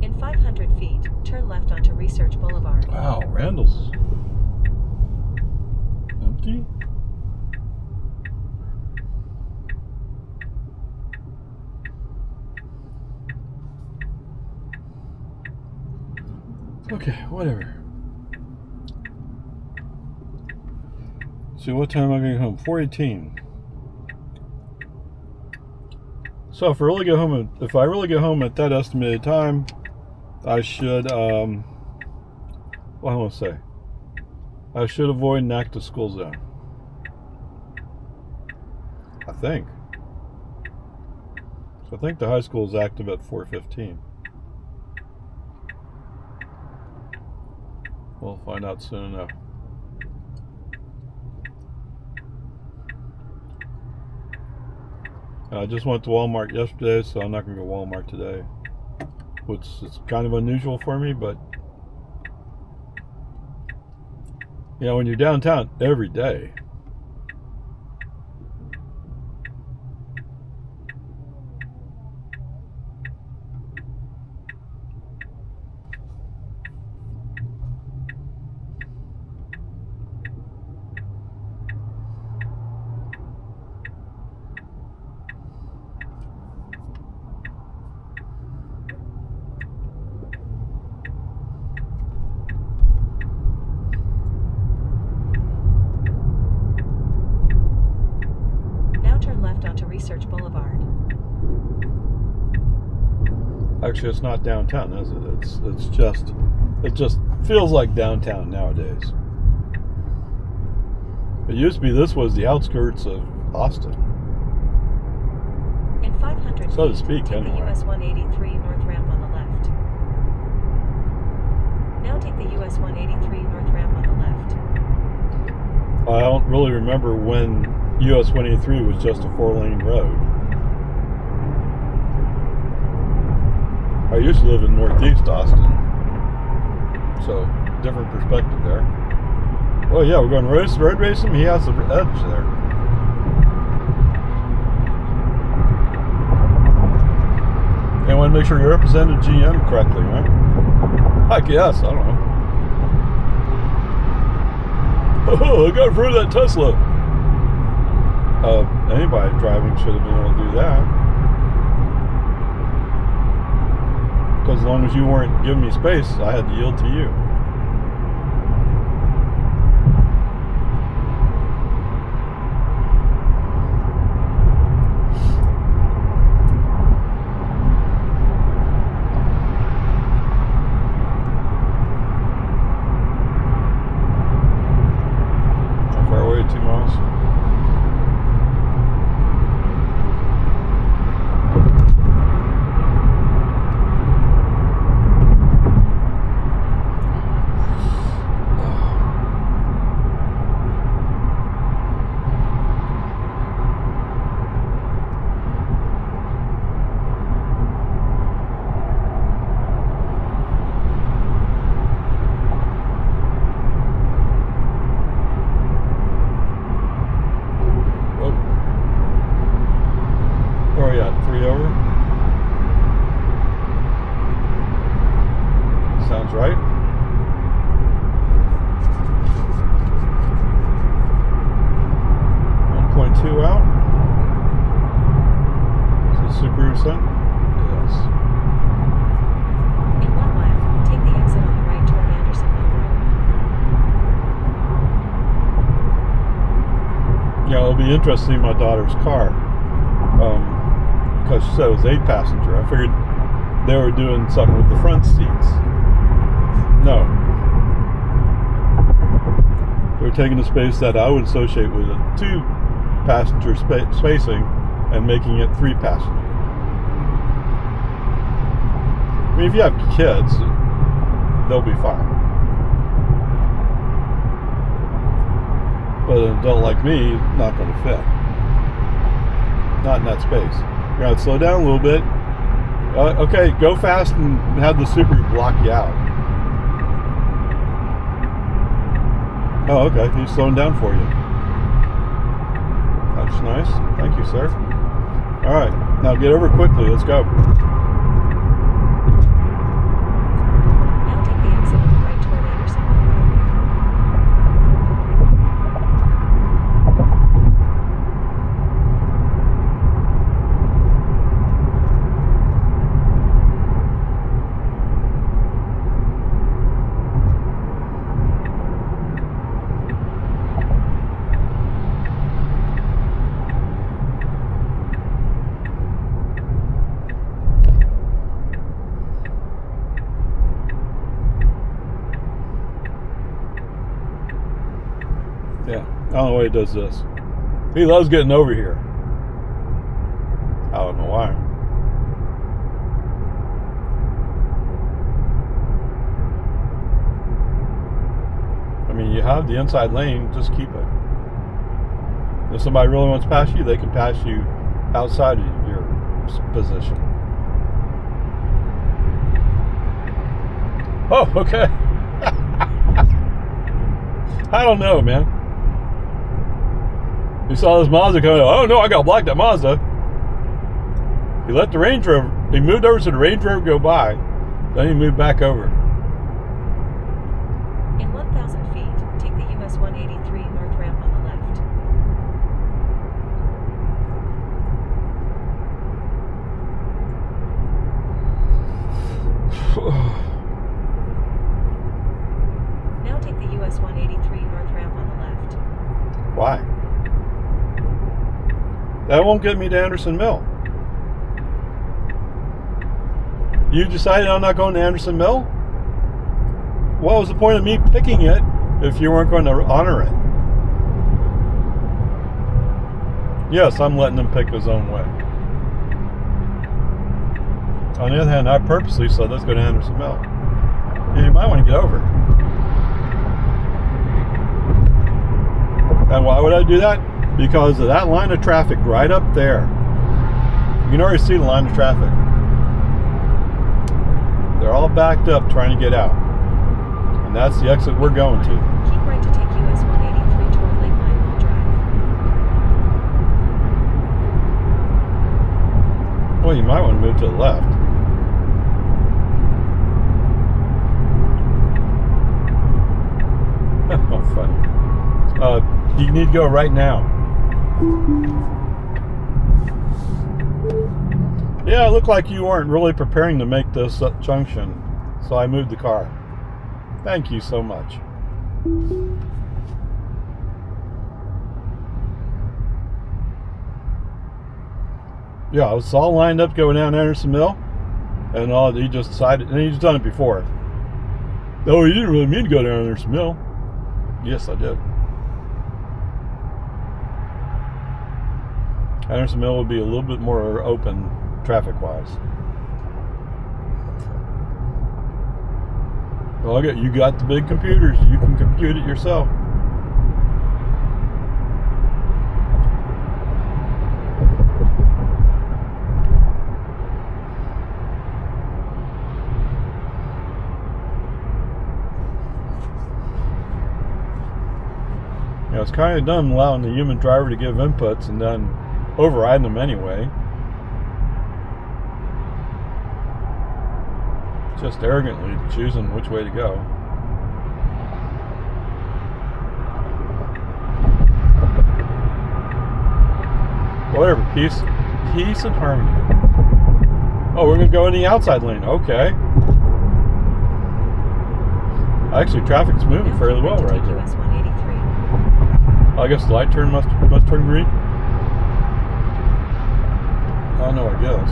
Speaker 2: In 500 feet, turn left onto Research Boulevard.
Speaker 1: Wow, Randall's empty? Okay, whatever. See, what time am I going to get home? 4:18. So if I really get home at that estimated time, I should what I want to say. I should avoid an active school zone. I think. So I think the high school is active at 4:15. We'll find out soon enough. I just went to Walmart yesterday, so I'm not going to go to Walmart today. Which is kind of unusual for me, but you know, when you're downtown every day,
Speaker 2: Research Boulevard.
Speaker 1: actually it's not downtown, is it? It just feels like downtown nowadays. It used to be this was the outskirts of Austin.
Speaker 2: In 500
Speaker 1: so to
Speaker 2: feet,
Speaker 1: speak,
Speaker 2: take
Speaker 1: anyway.
Speaker 2: the US 183 north ramp on the left. Now take the US 183 north ramp on the left.
Speaker 1: I don't really remember when US 183 was just a 4-lane road. I used to live in northeast Austin, so different perspective there. Oh yeah, we're going road racing. He has the edge there. And want to make sure you represented GM correctly, right? I guess, I don't know. Oh, I got in front of that Tesla. Anybody driving should have been able to do that. Because as long as you weren't giving me space, I had to yield to you. How far away? 2 miles? are you at? 3 over? Sounds right. .2 out. Is this Subaru Sun? Yes.
Speaker 2: In 1 mile, take the exit on the right toward Andersonville Road.
Speaker 1: Yeah, it'll be interesting in my daughter's car. Because she said it was 8 passenger. I figured they were doing something with the front seats. No. They're taking the space that I would associate with a 2 passenger spacing and making it 3 passenger. I mean, if you have kids, they'll be fine. But an adult like me, not going to fit. Not in that space. You're going to slow down a little bit. Okay, go fast and have the Subaru block you out. Oh, okay, he's slowing down for you. That's nice. Thank you, sir. All right, now get over quickly. Let's go.
Speaker 2: Now take the exit on the right toward Andersonville Road.
Speaker 1: Yeah, I don't know why he does this. He loves getting over here. I don't know why. I mean, you have the inside lane, just keep it. If somebody really wants to pass you, they can pass you outside of your position. Oh, okay. I don't know, man. You saw this Mazda coming. Oh no, I got blocked that Mazda. He let the Range Rover. He moved over so the Range Rover go by. Then he moved back over.
Speaker 2: In 1,000 feet, take the US 183 north ramp on the left. Now take the US 183 north ramp on the left.
Speaker 1: Why? That won't get me to Anderson Mill. You decided I'm not going to Anderson Mill? What was the point of me picking it if you weren't going to honor it? Yes, I'm letting him pick his own way. On the other hand, I purposely said let's go to Anderson Mill. You might want to get over. And why would I do that? Because of that line of traffic right up there. You can already see the line of traffic. They're all backed up trying to get out. And that's the exit we're going to.
Speaker 2: Keep right to take US 183 toward Lake Highland Drive.
Speaker 1: Well, you might want to move to the left. Oh, funny. You need to go right now. Yeah, it looked like you weren't really preparing to make this junction, so I moved the car. Thank you so much. Yeah, I was all lined up going down Anderson Mill, and he just decided, and he's done it before. Oh, you didn't really mean to go down Anderson Mill. Yes, I did. Anderson Mill would be a little bit more open traffic-wise. Well, you got the big computers. You can compute it yourself. You know, it's kind of dumb allowing the human driver to give inputs and then overriding them anyway. Just arrogantly choosing which way to go. Whatever, peace and harmony. Oh, we're gonna go in the outside lane. Okay. Actually, traffic's moving fairly well right here.
Speaker 2: US 183.
Speaker 1: I guess the light turn must turn green. Oh no, I guess.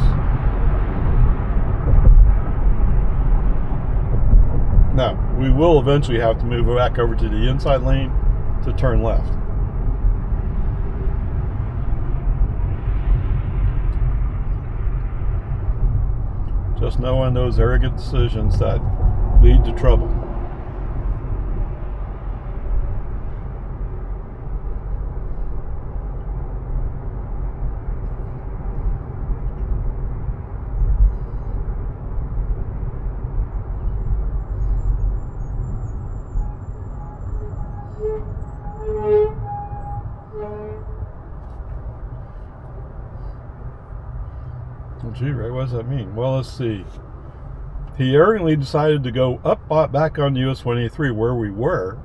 Speaker 1: Now, we will eventually have to move back over to the inside lane to turn left. Just knowing those arrogant decisions that lead to trouble. Well, gee, Ray, what does that mean? Well, let's see. He arrogantly decided to go back on US 183 where we were.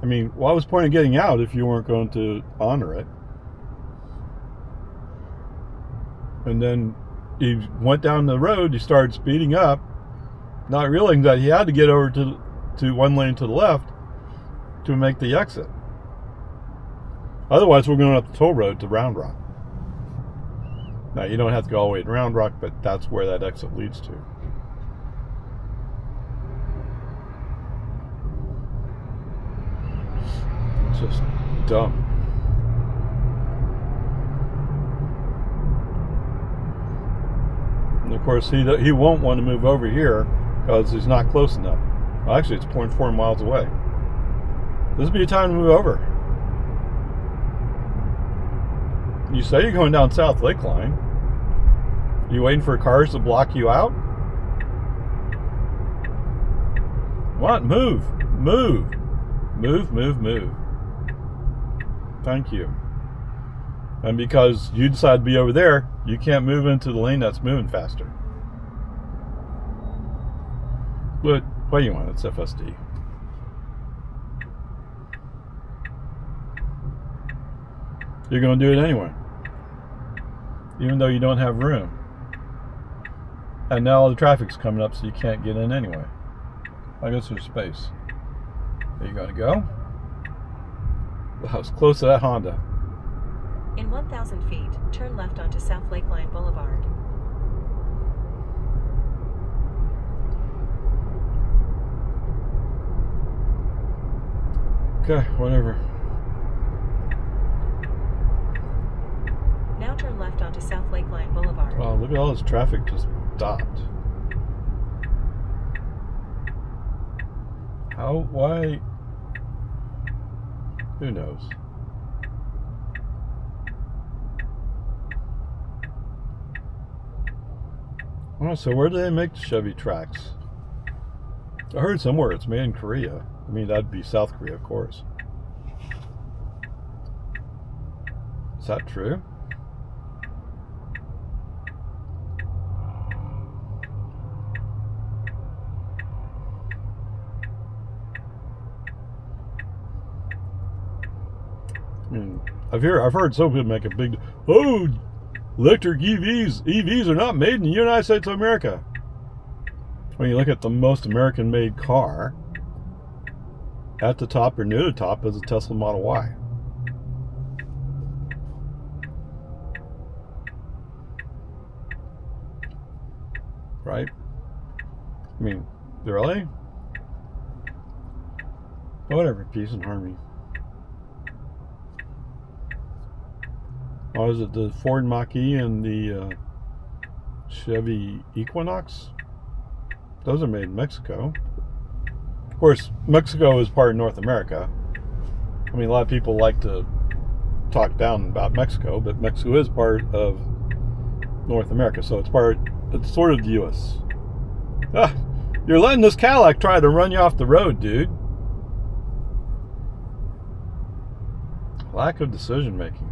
Speaker 1: I mean, what was the point of getting out if you weren't going to honor it? And then he went down the road, he started speeding up, not realizing that he had to get over to one lane to the left to make the exit. Otherwise, we're going up the toll road to Round Rock. Now, you don't have to go all the way to Round Rock, but that's where that exit leads to. It's just dumb. And of course, he won't want to move over here because he's not close enough. Well, actually, it's 0.4 miles away. This would be a time to move over. You say you're going down South Lakeline. You waiting for cars to block you out? What? Move. Move. Move, move, move. Thank you. And because you decide to be over there, you can't move into the lane that's moving faster. But what do you want? It's FSD. You're going to do it anyway. Even though you don't have room. And now all the traffic's coming up, so you can't get in anyway. I guess there's space. There you gotta go. I was close to that Honda.
Speaker 2: In 1,000 feet, turn left onto South Lakeline Boulevard.
Speaker 1: Okay, whatever.
Speaker 2: Now turn left onto South Lakeline Boulevard.
Speaker 1: Wow, look at all this traffic just stopped. How? Why? Who knows? Oh, so where do they make the Chevy tracks? I heard somewhere it's made in Korea. I mean, that'd be South Korea, of course. Is that true? I mean, I've heard some people make a big, oh, electric EVs are not made in the United States of America. When you look at the most American-made car, at the top or near the top is a Tesla Model Y. Right? I mean, really? Whatever, peace and harmony. Oh, is it the Ford Mach-E and the Chevy Equinox? Those are made in Mexico. Of course, Mexico is part of North America. I mean, a lot of people like to talk down about Mexico, but Mexico is part of North America, so it's sort of the U.S. Ah, you're letting this Cadillac try to run you off the road, dude. Lack of decision making.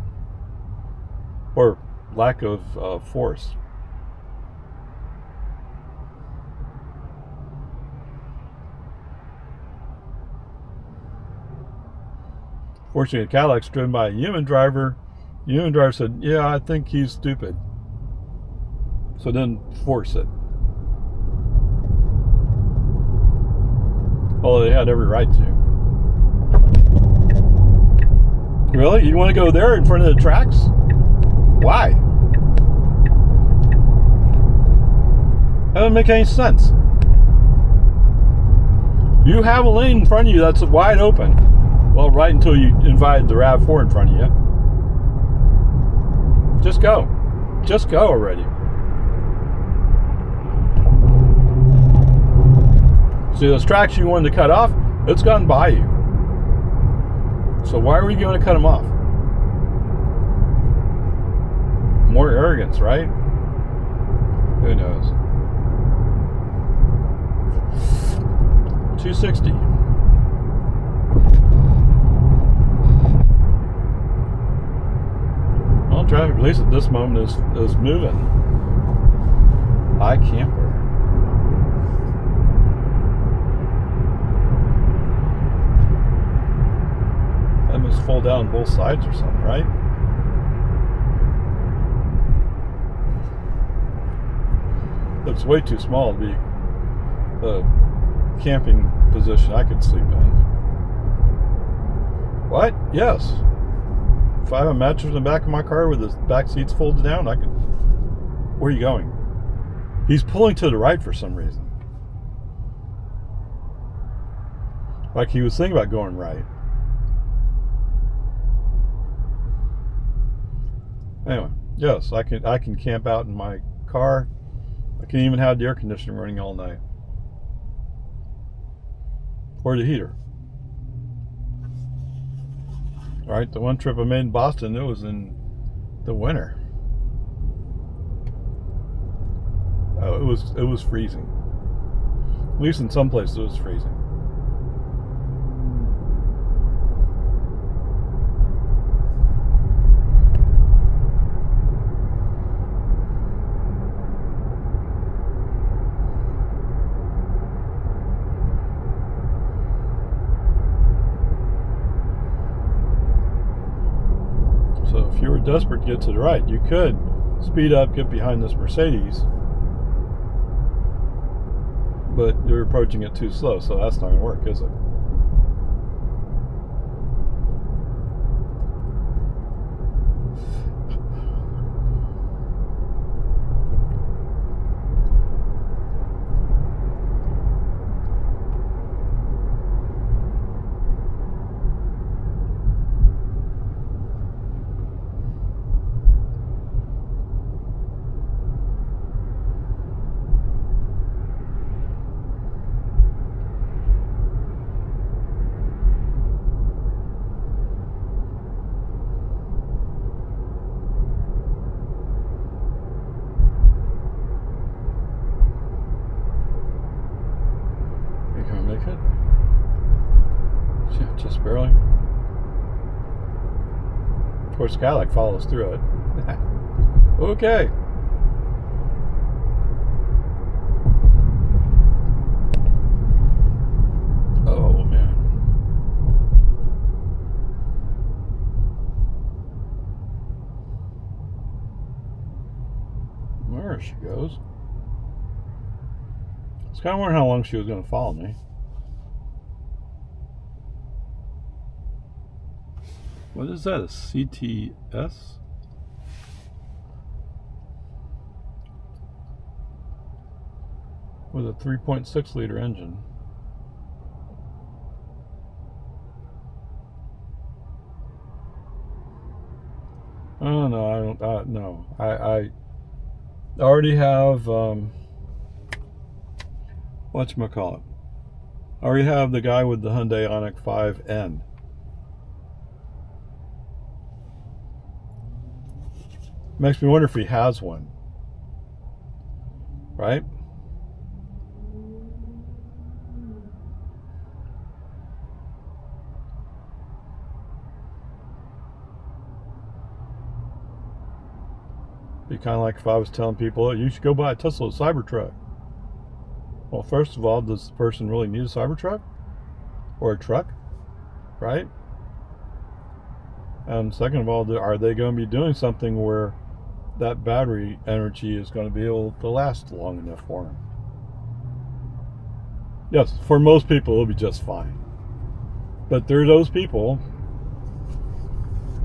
Speaker 1: Or lack of force. Fortunately, the Cadillac's driven by a human driver. The human driver said, yeah, I think he's stupid. So then force it. Although they had every right to. Really? You want to go there in front of the tracks? Why? That doesn't make any sense. You have a lane in front of you that's wide open. Well, right until you invited the RAV4 in front of you. Just go. Just go already. See, those tracks you wanted to cut off, it's gone by you. So why are we going to cut them off? More arrogance, right? Who knows? 260. Well, traffic police at this moment is moving. High camper. That must fall down both sides or something, right? Looks way too small to be a camping position I could sleep in. What? Yes. If I have a mattress in the back of my car with the back seats folded down, I could. Where are you going? He's pulling to the right for some reason. Like he was thinking about going right. Anyway, yes, I can camp out in my car. I can even have the air conditioning running all night. Or the heater. Alright, the one trip I made in Boston, it was in the winter. Oh, it was freezing. At least in some places it was freezing. So if you were desperate to get to the right, you could speed up, get behind this Mercedes, but you're approaching it too slow, so that's not going to work, is it? Make it? Yeah, just barely. Of course, Cadillac follows through it. Okay. Oh, man. There she goes. I was kind of wondering how long she was going to follow me. What is that? A CTS? With a 3.6 liter engine. Oh no, I don't. No, I already have. Whatchamacallit? I already have the guy with the Hyundai Ioniq 5N. Makes me wonder if he has one. Right? Be kind of like if I was telling people, oh, you should go buy a Tesla Cybertruck. Well, first of all, does the person really need a Cybertruck? Or a truck? Right? And second of all, are they going to be doing something where that battery energy is going to be able to last long enough for them? Yes, for most people it'll be just fine. But there are those people,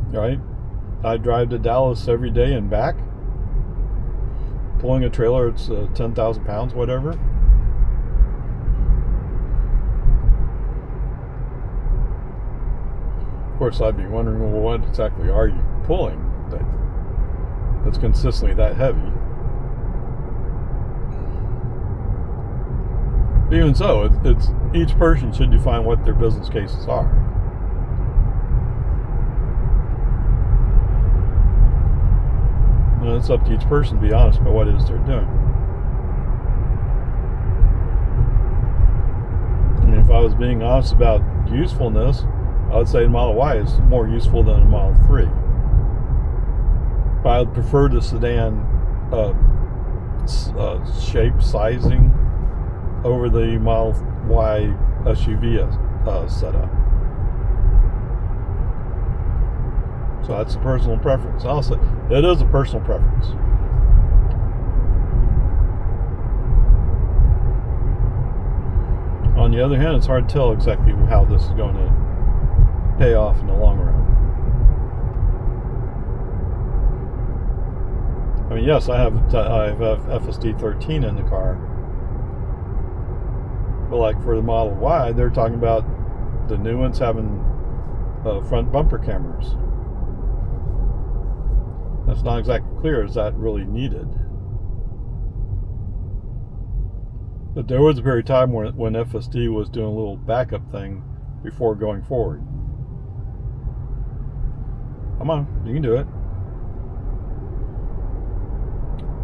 Speaker 1: right? I drive to Dallas every day and back, pulling a trailer. It's 10,000 pounds, whatever. Of course, I'd be wondering, well, what exactly are you pulling that's consistently that heavy? Even so, it's each person should define what their business cases are. And it's up to each person to be honest about what it is they're doing. I mean, if I was being honest about usefulness, I would say the Model Y is more useful than a Model 3. But I would prefer the sedan shape, sizing over the Model Y SUV setup. So that's a personal preference. Also, it is a personal preference. On the other hand, it's hard to tell exactly how this is going to pay off in the long run. I mean, yes, I have FSD 13 in the car, but like for the Model Y, they're talking about the new ones having front bumper cameras. That's not exactly clear. Is that really needed? But there was a period of time when FSD was doing a little backup thing before going forward. Come on, you can do it.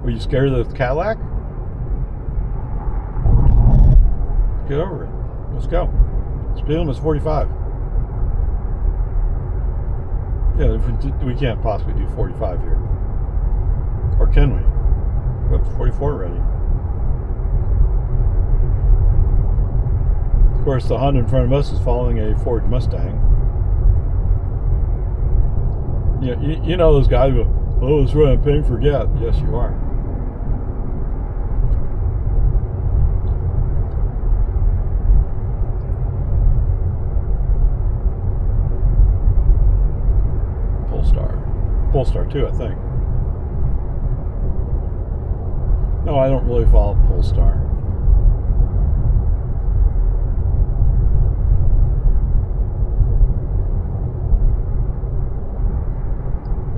Speaker 1: Were you scared of the Cadillac? Get over it. Let's go. Speed limit is 45. Yeah, we can't possibly do 45 here. Or can we? We're up to 44 already. Of course, the Honda in front of us is following a Ford Mustang. You know those guys go, oh, it's running paying for gas. Yes, you are. Polestar too, I think. No, I don't really follow Polestar.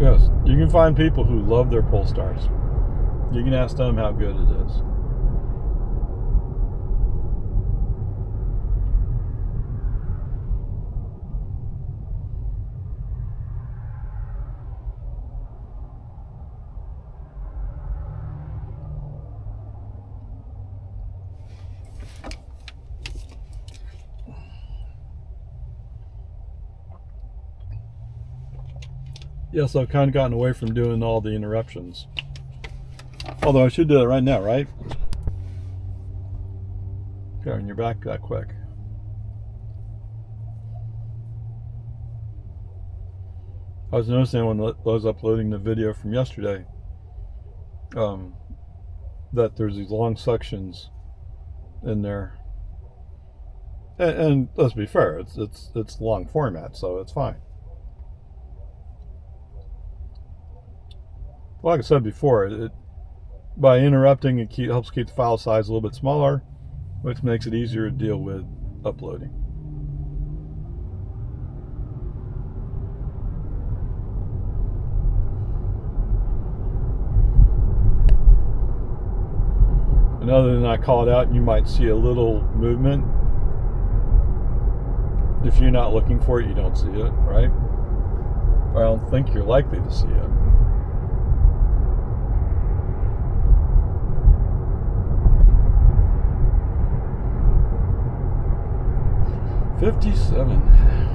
Speaker 1: Yes, you can find people who love their Polestars. You can ask them how good it is. Yes, I've kind of gotten away from doing all the interruptions. Although I should do it right now, right? Okay, and you're back that quick. I was noticing when I was uploading the video from yesterday that there's these long sections in there. And let's be fair, it's long format, so it's fine. Like I said before, by interrupting, it helps keep the file size a little bit smaller, which makes it easier to deal with uploading. And other than I call it out, you might see a little movement. If you're not looking for it, you don't see it, right? Or I don't think you're likely to see it. $57.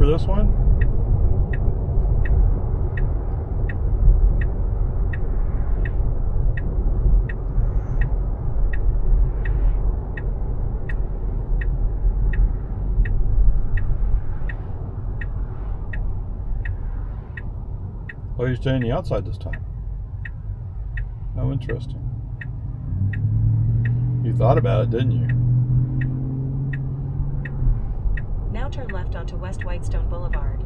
Speaker 1: for this one? Oh, you're staying the outside this time. Oh, interesting. You thought about it, didn't you?
Speaker 2: Now turn left onto West Whitestone Boulevard.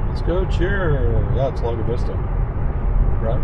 Speaker 2: Let's go cheer. Yeah, it's Lago Vista. Right?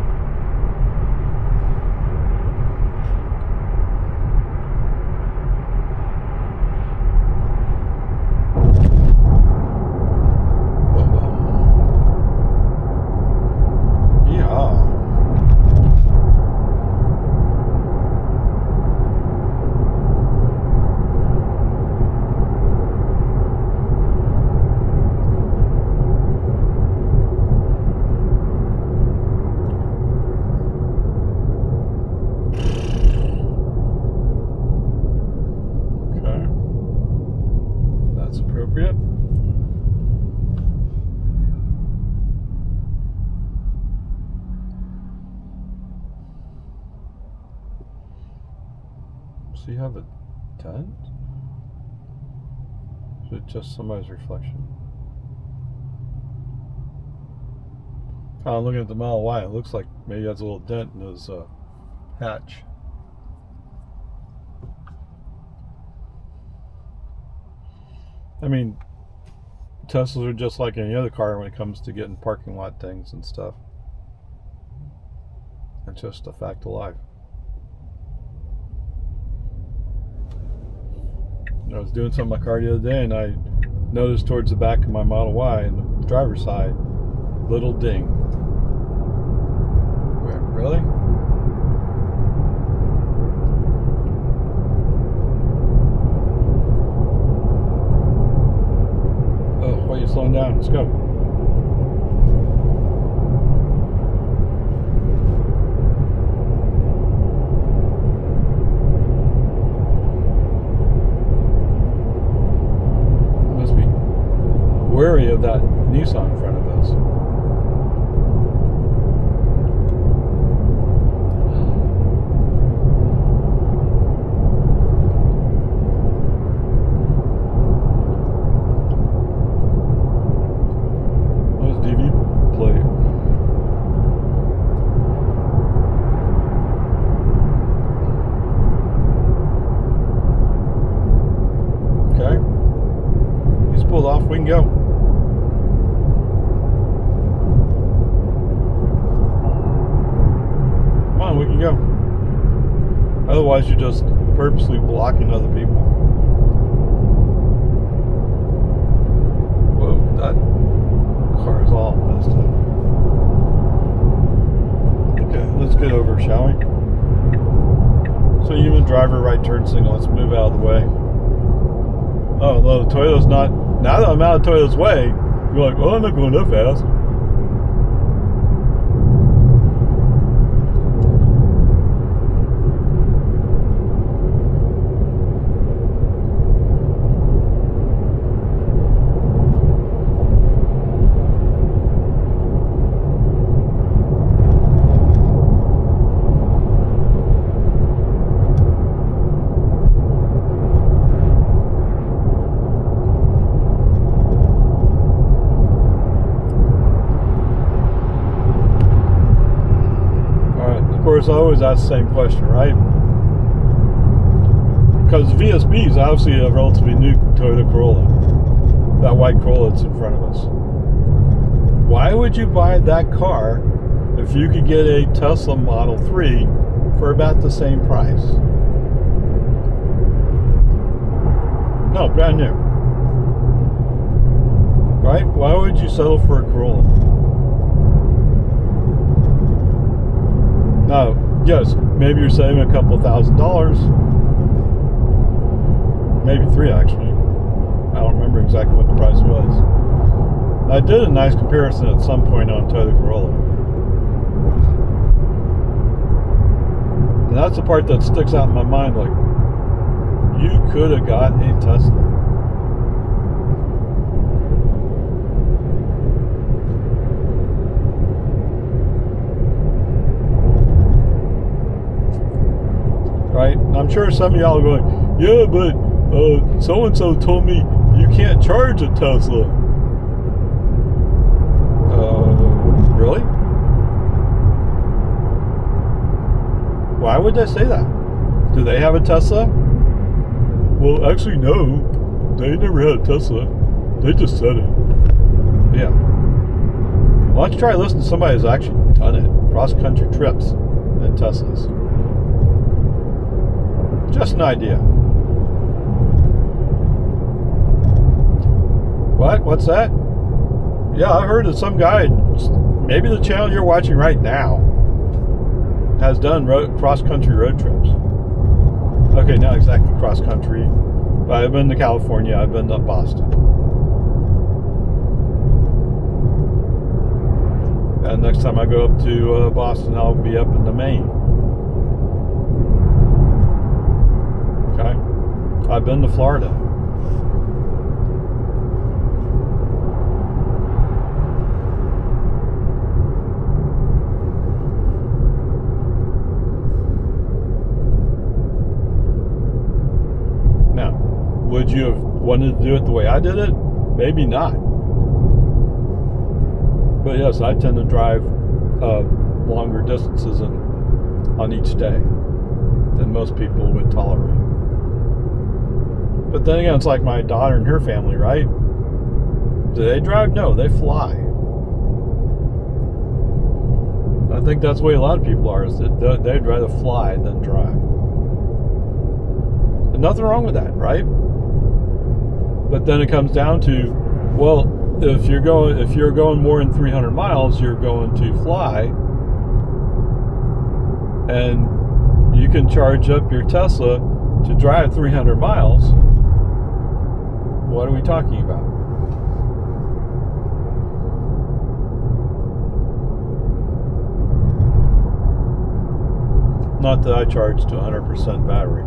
Speaker 2: So you have a tent? Is it just somebody's reflection? I'm looking at the Model Y. It looks like maybe that's a little dent in his hatch. I mean, Teslas are just like any other car when it comes to getting parking lot things and stuff. It's just a fact of life. I was doing something in my car the other day and I noticed towards the back of my Model Y and the driver's side, little ding. Wait, really? Oh, why are you slowing down? Let's go. Wary of that Nissan in front of us. What's DV plate? Okay. He's pulled off, we can go. We can go. Otherwise, you're just purposely blocking other people. Whoa, that car is all messed up. Okay, let's get over, shall we? So even driver right turn signal, let's move out of the way. Oh, no, the Toyota's not. Now that I'm out of Toyota's way, you're like, well, I'm not going that fast. course, I always ask the same question, right? Because VSB is obviously a relatively new Toyota Corolla. That white Corolla that's in front of us. Why would you buy that car if you could get a Tesla Model 3 for about the same price? No, brand new. Right? Why would you settle for a Corolla? Now, yes, maybe you're saving a couple $1,000s. Maybe $3 actually. I don't remember exactly what the price was. I did a nice comparison at some point on Toyota Corolla. And that's the part that sticks out in my mind, like, you could have got a Tesla. Right? I'm sure some of y'all are going, yeah, but so-and-so told me you can't charge a Tesla. Really? Why would they say that? Do they have a Tesla? Well, actually, no. They never had a Tesla. They just said it. Yeah. Why don't you try listening to somebody who's actually done it? Cross-country trips in Teslas. Just an idea. What? What's that? Yeah, I heard that some guy, maybe the channel you're watching right now, has done cross-country road trips. Okay, not exactly cross-country, but I've been to California, I've been to Boston. And next time I go up to Boston, I'll be up into Maine. Okay? I've been to Florida. Would you have wanted to do it the way I did it? Maybe not. But yes, I tend to drive longer distances on each day than most people would tolerate. But then again, it's like my daughter and her family, right? Do they drive? No, they fly. I think that's the way a lot of people are, is that they'd rather fly than drive. And nothing wrong with that, right? But then it comes down to, well, if you're going more than 300 miles, you're going to fly, and you can charge up your Tesla to drive 300 miles. What are we talking about? Not that I charge to 100% battery.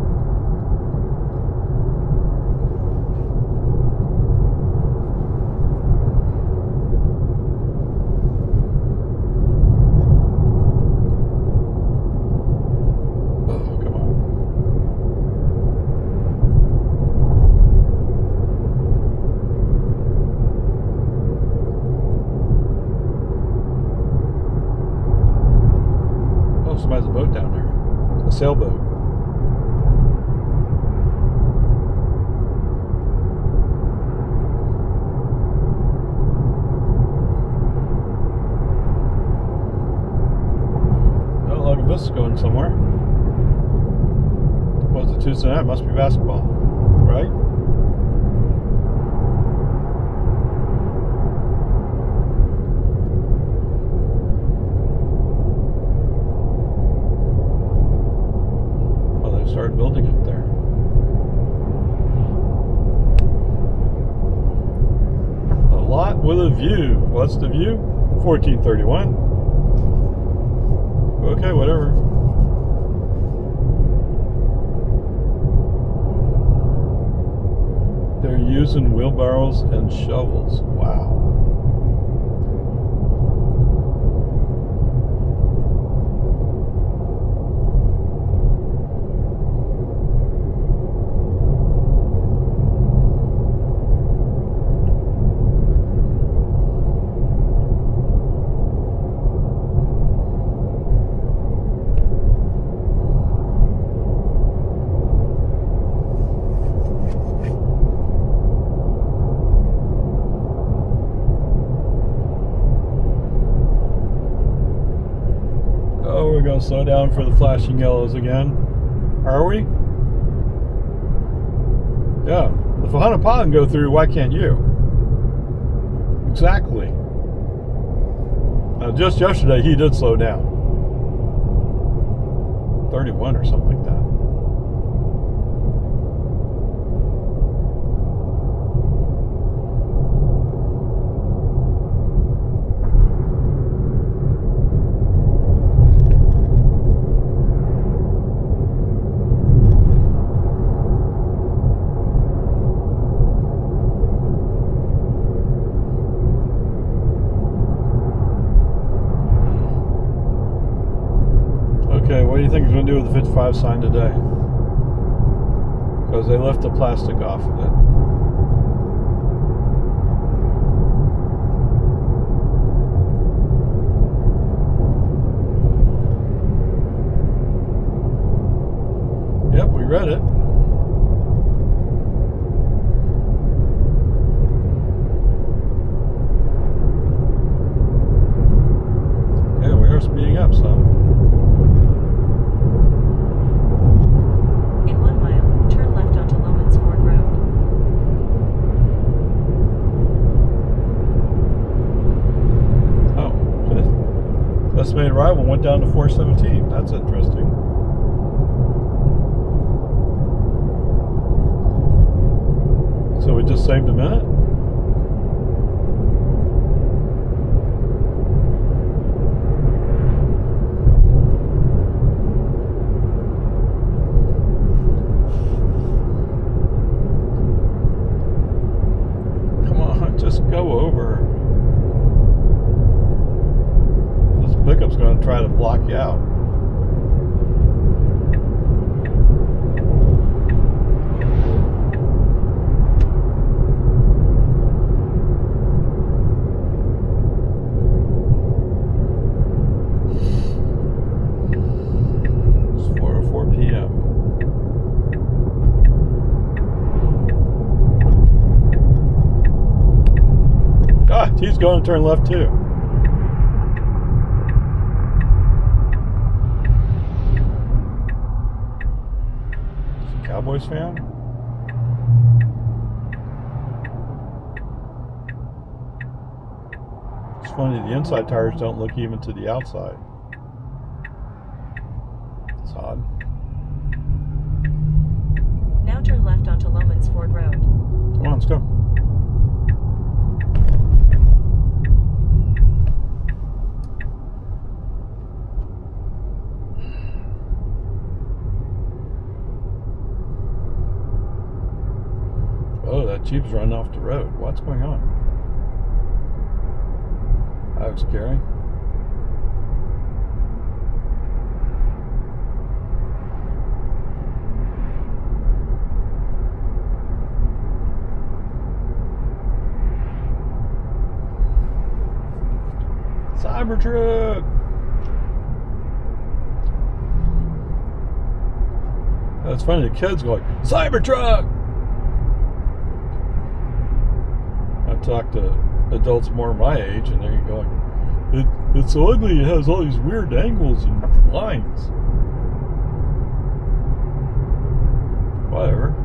Speaker 2: Somebody's a boat down there. A sailboat. Oh, look at this going somewhere. What's it, Tuesday night? Must be basketball, right? Started building up there. A lot with a view. What's the view? 1431. Okay, whatever. They're using wheelbarrows and shovels. Wow.
Speaker 1: to slow down for the flashing yellows again. Are we? Yeah. If a Hanapah can go through, why can't you? Exactly. Now, just yesterday, he did slow down. 31 or something like that. Okay, what do you think he's going to do with the 55 sign today? Because they left the plastic off of it. Yep, we read it. Okay, we are speeding up some. Estimated arrival went down to 4:17. That's interesting. So we just saved a minute? Come on, just go over. Pickup's going to try to block you out. It's 4:04 p.m. Ah, he's going to turn left too. Cowboys fan? It's funny, the inside tires don't look even to the outside. It's odd.
Speaker 3: Now turn left onto Lomans Ford Road.
Speaker 1: Come on, let's go. Oh, that Jeep's running off the road. What's going on? That looks scary. Cybertruck! That's funny, the kids going, Cybertruck! I've talked to adults more my age, and they're going, it's so ugly, it has all these weird angles and lines. Whatever.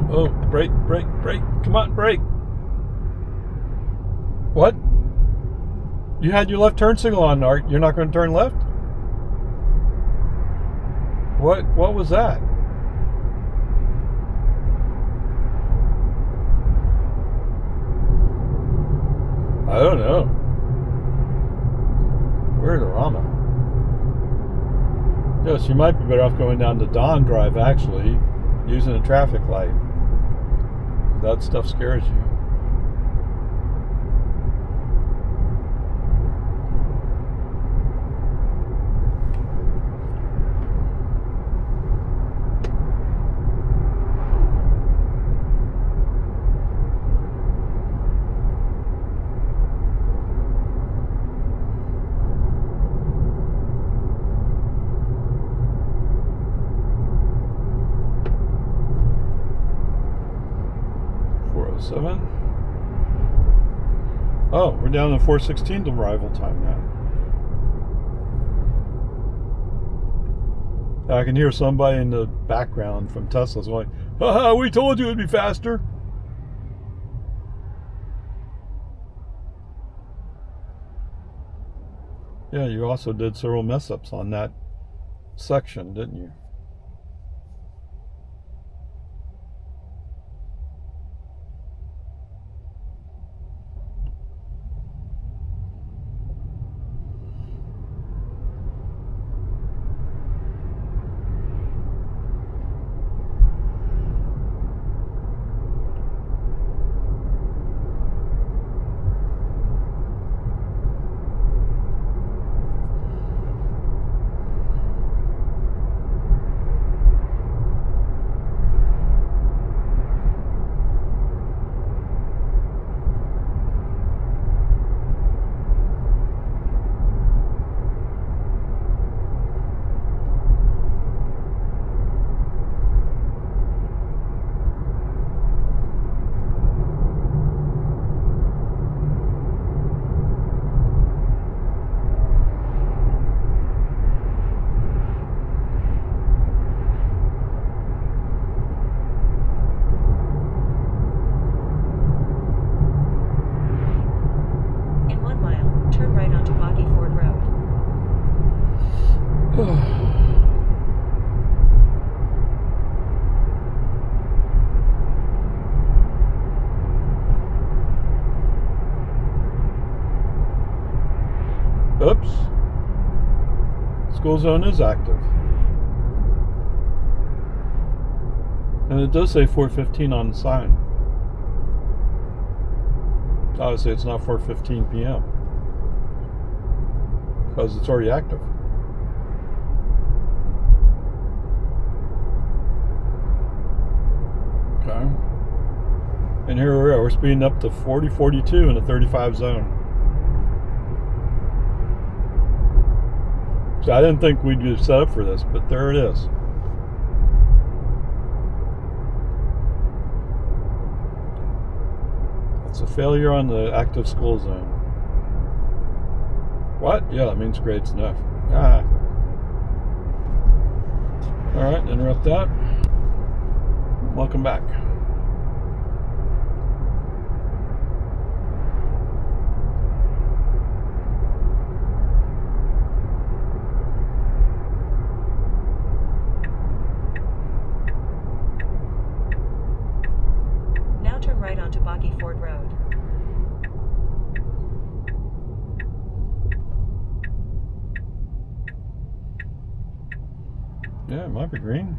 Speaker 1: Oh, brake, come on, brake. What? You had your left turn signal on, Art. You're not going to turn left? What was that? I don't know. Where's the Rama? Yes, you might be better off going down to Don Drive, actually, using a traffic light. That stuff scares you.
Speaker 2: 407. Oh, we're down to 416 arrival time now. I can hear somebody in the background from Tesla's going, haha, we told you it'd be faster. Yeah, you also did several mess ups on that section, didn't you?
Speaker 3: In 1 mile, turn right onto Boggy Ford Road.
Speaker 2: Oops. School zone is active. And it does say 4:15 on the sign. Obviously, it's not 4:15 p.m. because it's already active. Okay. And here we are. We're speeding up to 40, 42 in the 35 zone. So I didn't think we'd be set up for this, but there it is. It's a failure on the active school zone. What? Yeah, that means grade enough. Ah. Alright, interrupt that. Welcome back.
Speaker 3: Now turn right onto Boggy Ford Road.
Speaker 2: Yeah, it might be green.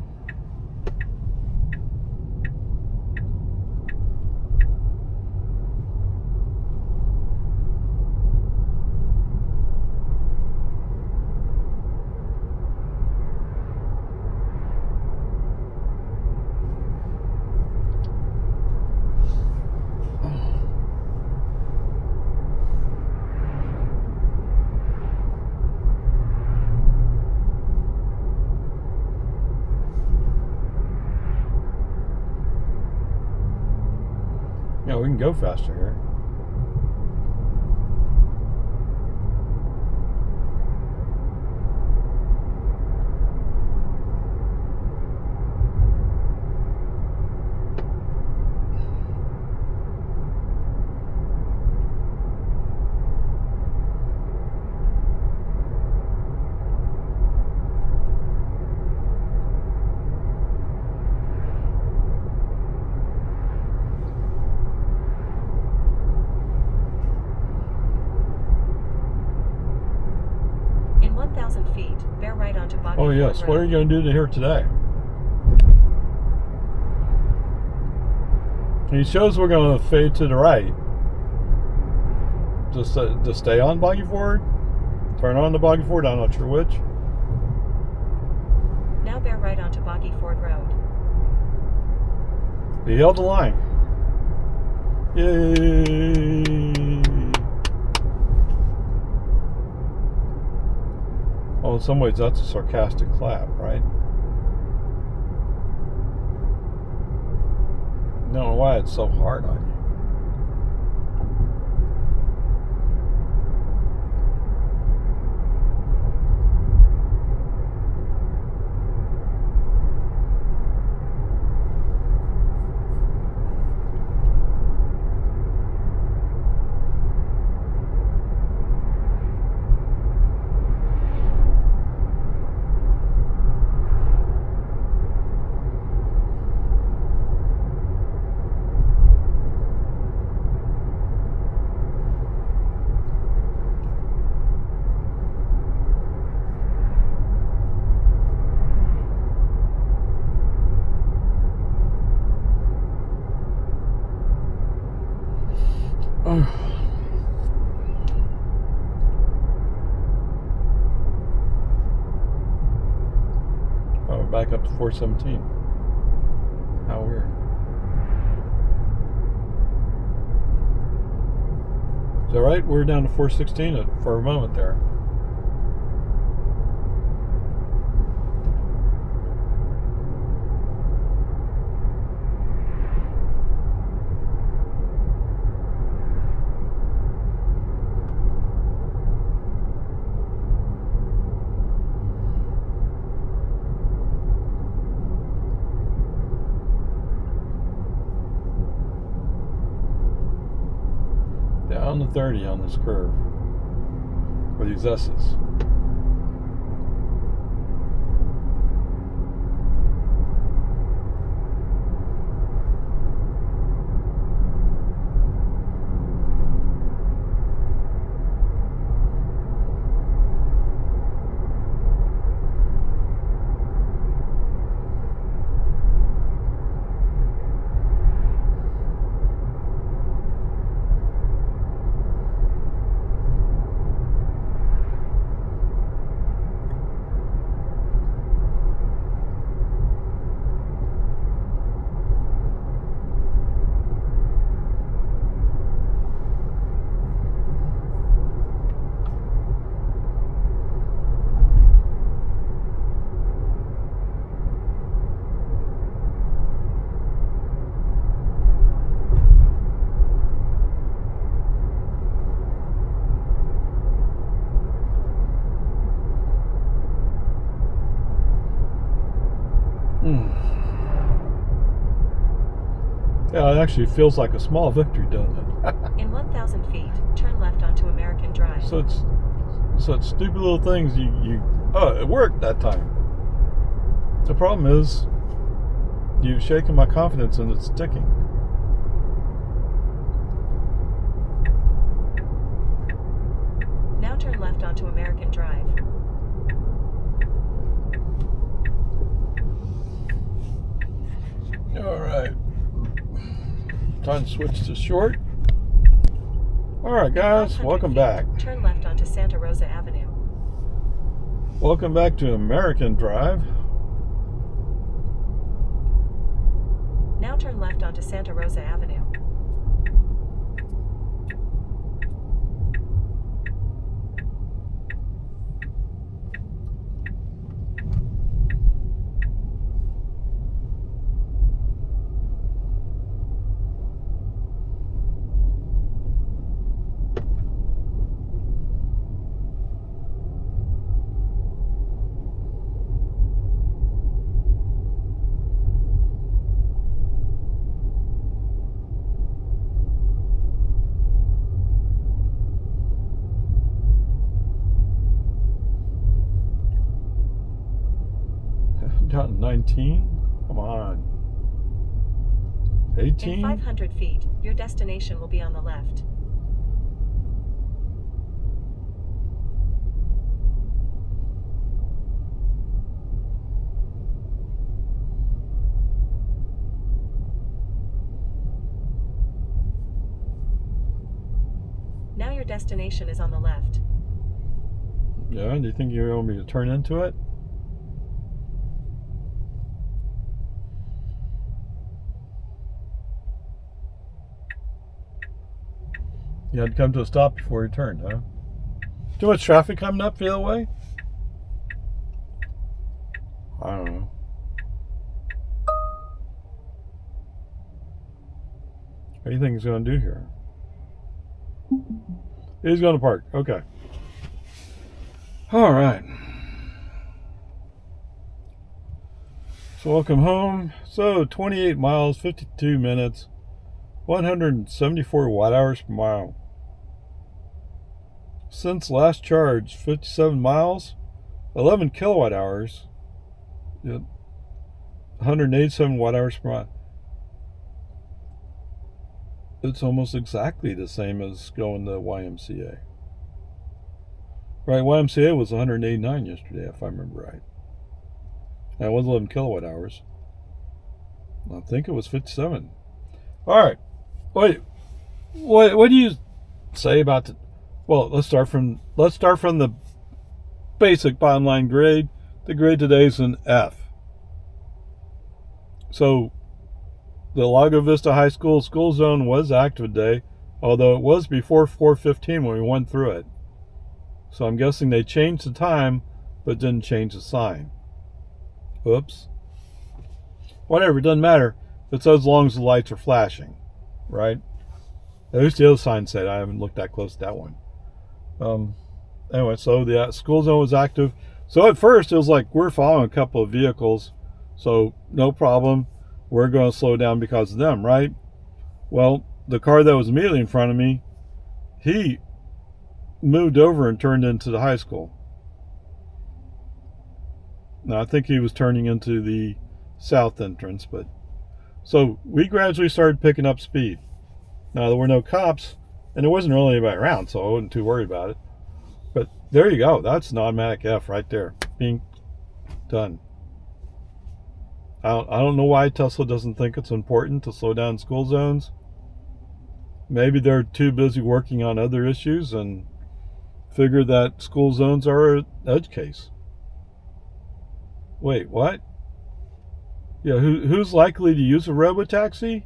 Speaker 2: Yeah, we can go faster here.
Speaker 3: In 1,000 feet, bear right onto Boggy
Speaker 2: Oh yes,
Speaker 3: Ford
Speaker 2: what
Speaker 3: Road.
Speaker 2: are you going to do here today? He shows we're going to fade to the right. Just to stay on Boggy Ford? Turn on the Boggy Ford, I'm not sure which.
Speaker 3: Now bear right onto Boggy Ford Road.
Speaker 2: He held the line. Yay! Oh, in some ways that's a sarcastic clap, right? I don't know why it's so hard on you.
Speaker 1: back up to 417. How weird. Is that right? We're down to 416 for a moment there. Down to 30 on this curve, or these S's. Yeah, it actually feels like a small victory, doesn't it?
Speaker 3: In 1,000 feet, turn left onto American Drive.
Speaker 1: So it's stupid little things oh, it worked that time. The problem is you've shaken my confidence and it's sticking.
Speaker 3: Now turn left onto American Drive.
Speaker 1: All right. Time to switch to short. All right, guys, welcome back.
Speaker 3: Turn left onto Santa Rosa Avenue.
Speaker 1: Welcome back to American Drive.
Speaker 3: Now turn left onto Santa Rosa Avenue.
Speaker 1: Down 19? Come on. 18?
Speaker 3: In 500 feet, your destination will be on the left. Now your destination is on the left.
Speaker 1: Yeah, do you think you want me to turn into it? You had to come to a stop before you turned, huh? Too much traffic coming up the other way? I don't know. What do you think he's going to do here? He's going to park. Okay. All right. So welcome home. So 28 miles, 52 minutes, 174 watt hours per mile. Since last charge, 57 miles, 11 kilowatt hours, 187 watt hours per mile. It's almost exactly the same as going to YMCA. Right, YMCA was 189 yesterday, if I remember right. That was 11 kilowatt hours. I think it was 57. All right. Wait. What do you say about the? Well, let's start from the basic bottom line grade. The grade today is an F. So the Lago Vista High School school zone was active today, although it was before 4:15 when we went through it. So I'm guessing they changed the time, but didn't change the sign. Oops. Whatever, it doesn't matter. It's as long as the lights are flashing, right? There's the other sign said. I haven't looked that close at that one. Anyway, so the school zone was active. So at first it was like we're following a couple of vehicles, so no problem. We're going to slow down because of them, right? Well, the car that was immediately in front of me, he moved over and turned into the high school. Now I think he was turning into the south entrance, but so we gradually started picking up speed. Now there were no cops, and there wasn't really anybody around, so I wasn't too worried about it. But there you go. That's an automatic F right there. Being done. I don't know why Tesla doesn't think it's important to slow down school zones. Maybe they're too busy working on other issues and figure that school zones are an edge case. Wait, what? Yeah, who's likely to use a robotaxi?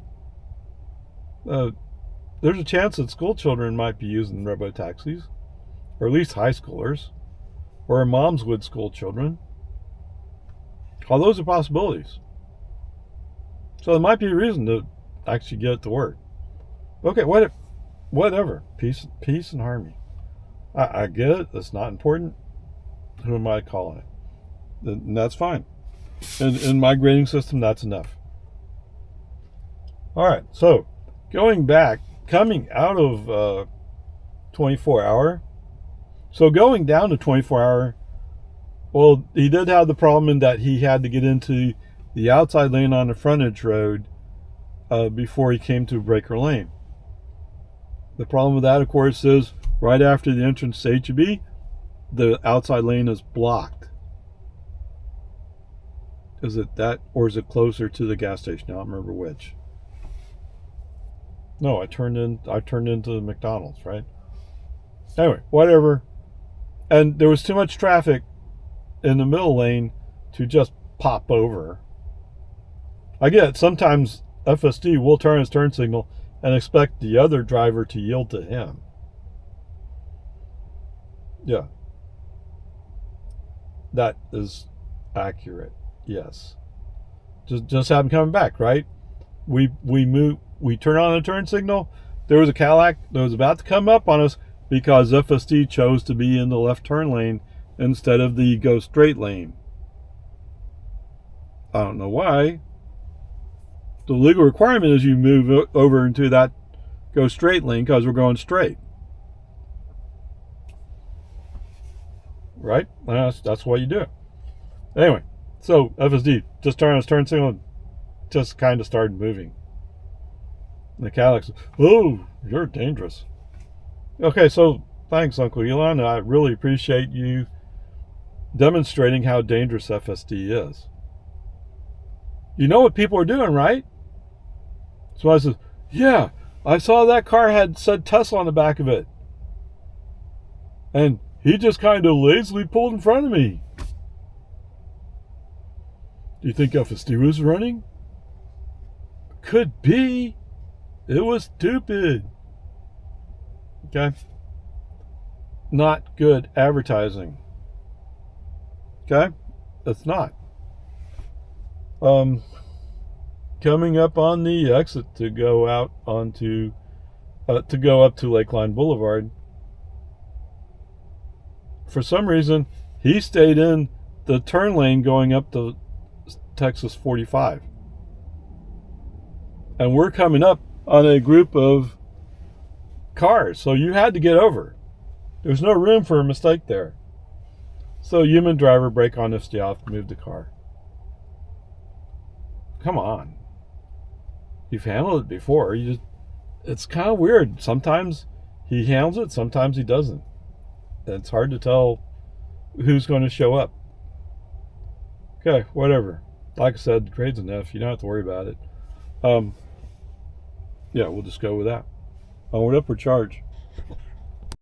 Speaker 1: There's a chance that school children might be using robotaxis, or at least high schoolers, or moms with school children. All those are possibilities. So there might be a reason to actually get it to work. Okay, whatever. Peace and harmony. I get it. It's not important. Who am I calling it? And that's fine. In my grading system, that's enough. All right, so going back, coming out of 24-hour. So going down to 24-hour, well, he did have the problem in that he had to get into the outside lane on the frontage road before he came to breaker lane. The problem with that, of course, is right after the entrance to H1B, the outside lane is blocked. Is it that, or is it closer to the gas station? I don't remember which. No, I turned into the McDonald's, right? Anyway, whatever. And there was too much traffic in the middle lane to just pop over. I get it. Sometimes FSD will turn his turn signal and expect the other driver to yield to him. Yeah. That is accurate. Yes. Just have him coming back, right? We turn on a turn signal. There was a Cadillac that was about to come up on us because FSD chose to be in the left turn lane instead of the go straight lane. I don't know why. The legal requirement is you move over into that go straight lane because we're going straight. Right? That's why you do it. Anyway, so FSD just turned on his turn signal and just kind of started moving. And the Cadillac said, "Oh, you're dangerous." Okay, so thanks, Uncle Elon. I really appreciate you demonstrating how dangerous FSD is. You know what people are doing, right? So I said, "Yeah, I saw that car had said Tesla on the back of it. And he just kind of lazily pulled in front of me." Do you think FSD was running? Could be. It was stupid. Okay? Not good advertising. Okay? It's not. Coming up on the exit to go out onto, to go up to Lakeline Boulevard. For some reason, he stayed in the turn lane going up to Texas 45. And we're coming up on a group of cars, so you had to get over. There's no room for a mistake there. So human driver, brake on FSD off, move the car. Come on. You've handled it before. It's kind of weird. Sometimes he handles it, sometimes he doesn't. It's hard to tell who's going to show up. Okay, whatever. Like I said, the grade's an F. You don't have to worry about it. Yeah, we'll just go with that. Onward, upward charge.